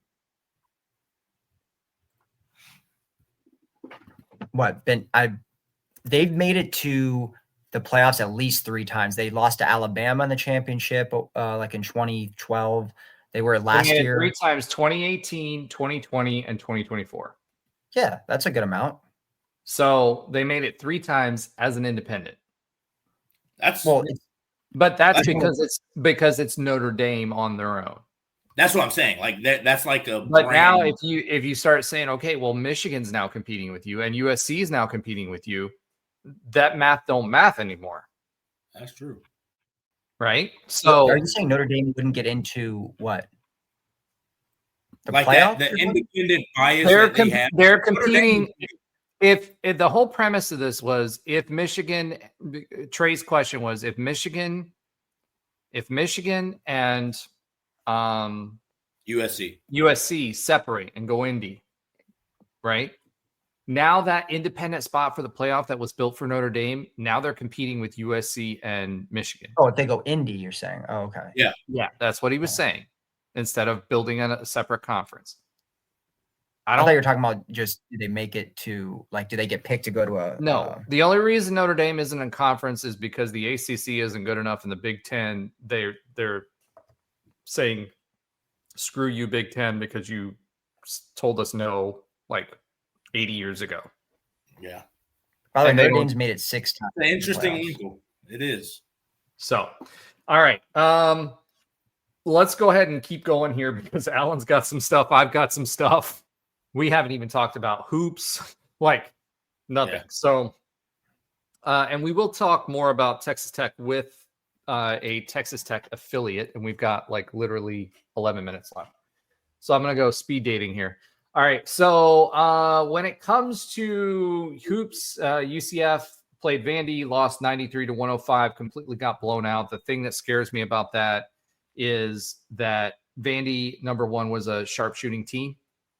They've made it to the playoffs at least 3 times. They lost to Alabama in the championship, like in 2012. They were last year 3 times: 2018, 2020, and 2024. Yeah, that's a good amount. So they made it 3 times as an independent. But that's because it's Notre Dame on their own. That's what I'm saying. Like that's like a. But brand. Now, if you start saying, okay, well, Michigan's now competing with you, and USC is now competing with you, that math don't math anymore. That's true. Right. So, are you saying Notre Dame wouldn't get into what? The like playoff? The independent bias. They're competing. If the whole premise of this was if Michigan, Trey's question was if Michigan and USC separate and go Indy, right? Now that independent spot for the playoff that was built for Notre Dame, now they're competing with USC and Michigan. Oh, if they go Indy, you're saying? Oh, okay. Yeah, that's what he was saying. Instead of building a separate conference. I thought you were talking about just do they make it to do they get picked to go to a no? The only reason Notre Dame isn't in conference is because the ACC isn't good enough, and the Big Ten they're saying screw you Big Ten because you told us no 80 years ago. Yeah. By the way, Notre Dame's made it 6 times. It's an interesting angle. It is. So, all right. Let's go ahead and keep going here because Alan's got some stuff. I've got some stuff. We haven't even talked about hoops, nothing. Yeah. So, and we will talk more about Texas Tech with a Texas Tech affiliate, and we've got literally 11 minutes left. So I'm going to go speed dating here. All right. So when it comes to hoops, UCF played Vandy, lost 93-105, completely got blown out. The thing that scares me about that is that Vandy, number one, was a sharpshooting team.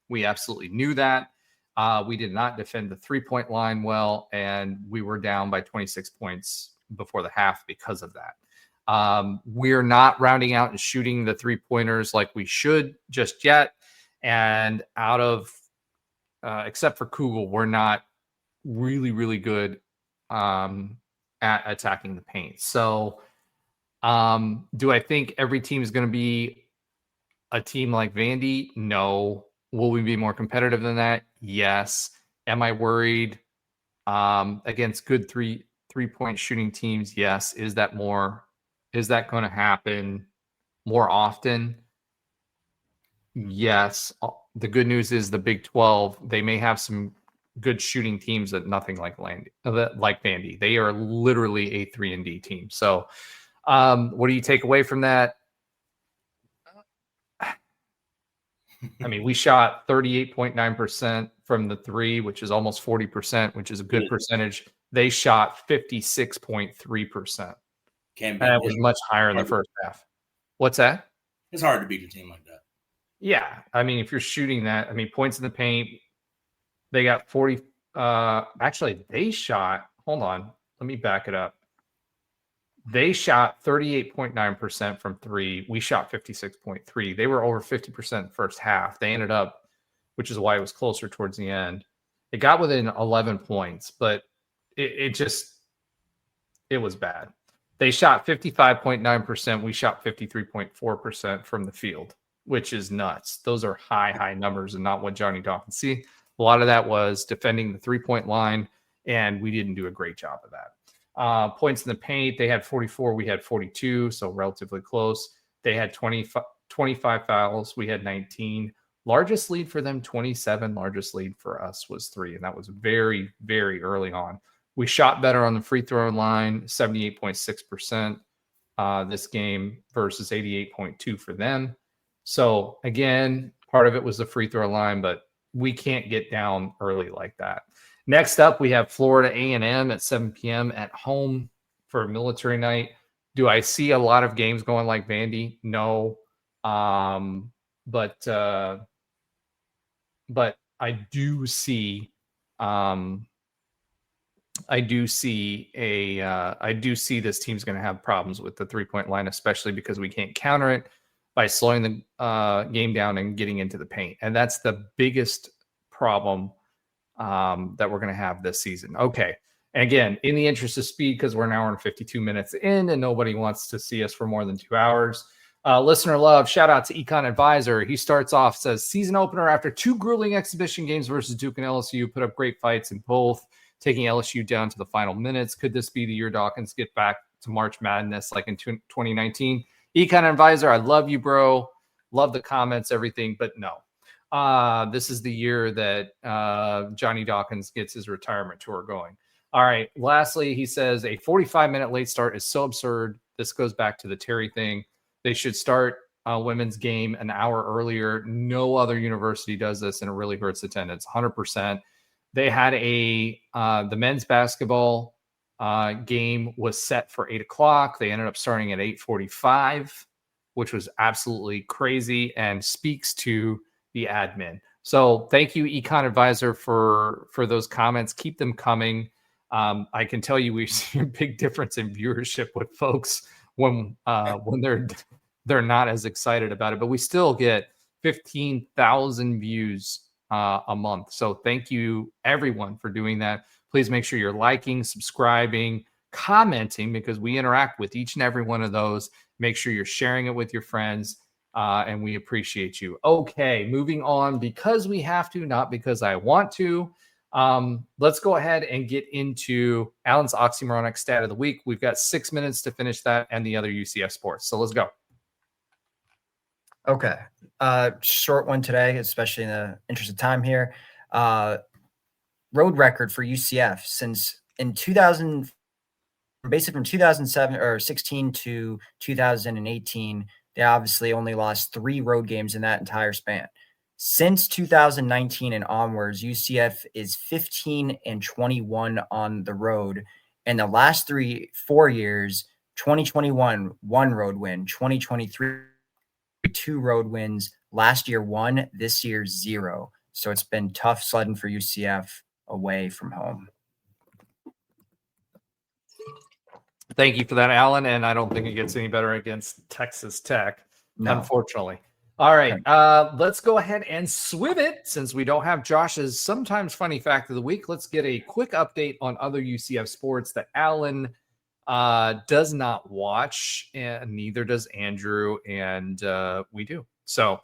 We absolutely knew that. We did not defend the 3-point line well, and we were down by 26 points before the half because of that. We're not rounding out and shooting the 3-pointers like we should just yet. And out of, except for Kugel, we're not really, really good at attacking the paint. So do I think every team is going to be a team like Vandy? No. Will we be more competitive than that? Yes. Am I worried against good three-point shooting teams? Yes. Is that going to happen more often? Yes. The good news is the Big 12, they may have some good shooting teams, but nothing like Vandy. They are literally a 3-and-D team. So what do you take away from that? I mean, we shot 38.9% from the 3, which is almost 40%, which is a good percentage. They shot 56.3%. And it was much higher in the first half. What's that? It's hard to beat a team like that. Yeah. I mean, if you're shooting that, points in the paint, they got 40. Actually, they shot, hold on, let me back it up. They shot 38.9% from 3. We shot 56.3. They were over 50% first half. They ended up, which is why it was closer towards the end. It got within 11 points, but it was bad. They shot 55.9%. We shot 53.4% from the field, which is nuts. Those are high numbers and not what Johnny Dawkins see. A lot of that was defending the 3-point line, and we didn't do a great job of that. Points in the paint, they had 44, we had 42, so relatively close. They had 25 fouls, we had 19. Largest lead for them, 27. Largest lead for us was 3, and that was very, very early on. We shot better on the free throw line, 78.6% this game versus 88.2 for them. So again, part of it was the free throw line, but we can't get down early like that. Next up, we have Florida A&M at 7 p.m. at home for a military night. Do I see a lot of games going like Vandy? No. But I do see this team's going to have problems with the 3-point line, especially because we can't counter it by slowing the game down and getting into the paint. And that's the biggest problem that we're going to have this season. Okay. Again, in the interest of speed, because we're an hour and 52 minutes in and nobody wants to see us for more than 2 hours. Listener love, shout out to Econ Advisor. He starts off, says, season opener after 2 grueling exhibition games versus Duke and LSU, put up great fights in both, taking LSU down to the final minutes. Could this be the year Dawkins get back to March Madness like in 2019? Econ Advisor, I love you, bro. Love the comments, everything, but no. This is the year that Johnny Dawkins gets his retirement tour going. All right. Lastly, he says a 45-minute late start is so absurd. This goes back to the Terry thing. They should start women's game an hour earlier. No other university does this, and it really hurts attendance. 100%. They had the men's basketball game was set for 8 o'clock. They ended up starting at 8:45, which was absolutely crazy and speaks to the admin. So thank you, Econ Advisor, for those comments. Keep them coming. I can tell you we see a big difference in viewership with folks when they're not as excited about it, but we still get 15,000 views a month. So thank you everyone for doing that. Please make sure you're liking, subscribing, commenting, because we interact with each and every one of those. Make sure you're sharing it with your friends, and we appreciate you. Okay, moving on, because we have to, not because I want to. Let's go ahead and get into Alan's Oxymoronic stat of the week. We've got 6 minutes to finish that and the other UCF sports. So let's go. Okay. Short one today, especially in the interest of time here. Road record for UCF since in 2000, basically from 2007 or 16 to 2018, they obviously only lost 3 road games in that entire span. Since 2019 and onwards, UCF is 15-21 on the road. And the last 4 years, 2021, 1 road win, 2023, 2 road wins, last year 1, this year 0. So it's been tough sledding for UCF away from home. Thank you for that, Alan. And I don't think it gets any better against Texas Tech, unfortunately. All right, let's go ahead and swim it. Since we don't have Josh's sometimes funny fact of the week, let's get a quick update on other UCF sports that Alan does not watch, and neither does Andrew, and we do. So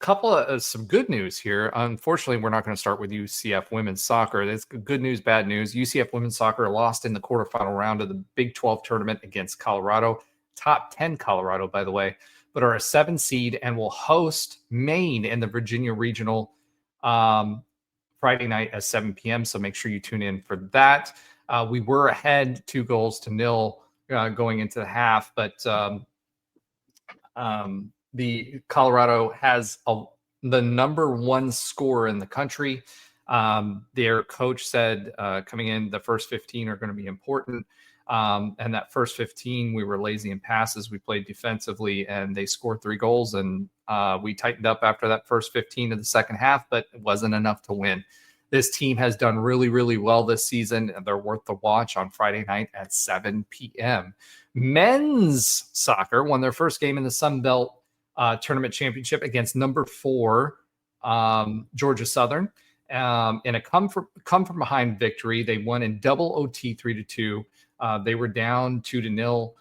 couple of some good news here. Unfortunately, we're not going to start with UCF women's soccer. That's good news, bad news. UCF women's soccer lost in the quarterfinal round of the Big 12 tournament against Colorado. Top 10 Colorado, by the way, but are a 7 seed and will host Maine in the Virginia Regional Friday night at 7 p.m. So make sure you tune in for that. We were ahead 2-0 going into the half, but the Colorado has the number 1 scorer in the country. Their coach said coming in, the first 15 are going to be important. And that first 15, we were lazy in passes. We played defensively, and they scored 3 goals. And we tightened up after that first 15 of the second half, but it wasn't enough to win. This team has done really, really well this season, and they're worth the watch on Friday night at 7 p.m. Men's soccer won their first game in the Sun Belt tournament championship against number 4 Georgia Southern. In a come from behind victory. They won in double OT 3-2. They were down 2-0.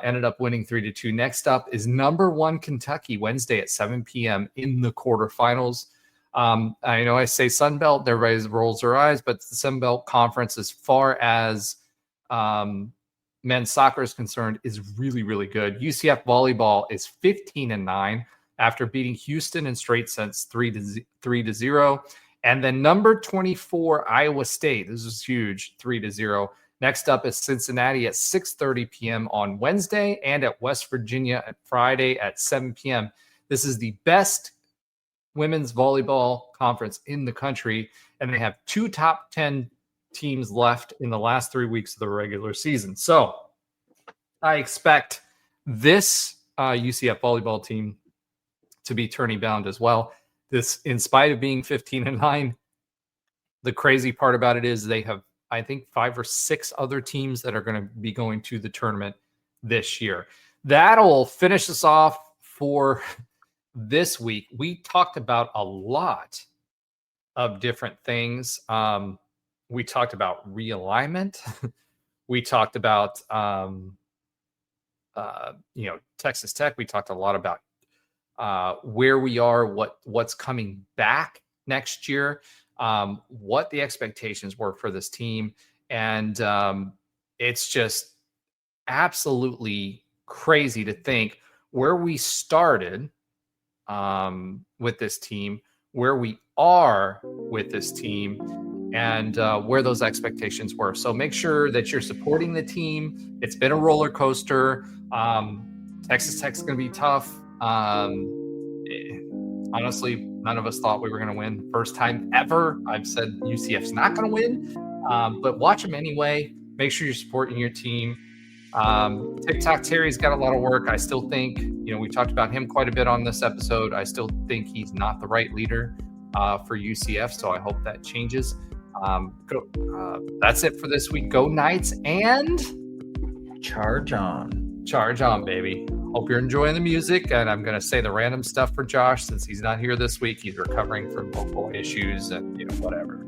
Ended up winning 3-2. Next up is number 1 Kentucky, Wednesday at 7 p.m. in the quarterfinals. I know I say Sun Belt, everybody rolls their eyes, but the Sun Belt Conference, as far as men's soccer is concerned, is really, really good. UCF volleyball is 15-9 after beating Houston in straight sets 3-0. And then number 24, Iowa State. This is huge, 3-0. Next up is Cincinnati at 6:30 p.m. on Wednesday, and at West Virginia at Friday at 7 p.m. This is the best women's volleyball conference in the country, and they have 2 top 10 teams left in the last 3 weeks of the regular season. So I expect this UCF volleyball team to be tourney bound as well. This, in spite of being 15-9, the crazy part about it is they have, I think, 5 or 6 other teams that are going to be going to the tournament this year. That'll finish us off for this week. We talked about a lot of different things. We talked about realignment. We talked about, Texas Tech. We talked a lot about where we are, what's coming back next year, what the expectations were for this team. And it's just absolutely crazy to think where we started with this team, where we are with this team, and where those expectations were. So make sure that you're supporting the team. It's been a roller coaster. Texas Tech's going to be tough. Honestly, none of us thought we were going to win. First time ever. I've said UCF's not going to win, but watch them anyway. Make sure you're supporting your team. TikTok Terry's got a lot of work. I still think, we talked about him quite a bit on this episode. I still think he's not the right leader for UCF, so I hope that changes. That's it for this week. Go Knights and Charge on. Charge on, baby. Hope you're enjoying the music, and I'm going to say the random stuff for Josh since he's not here this week. He's recovering from vocal issues and whatever.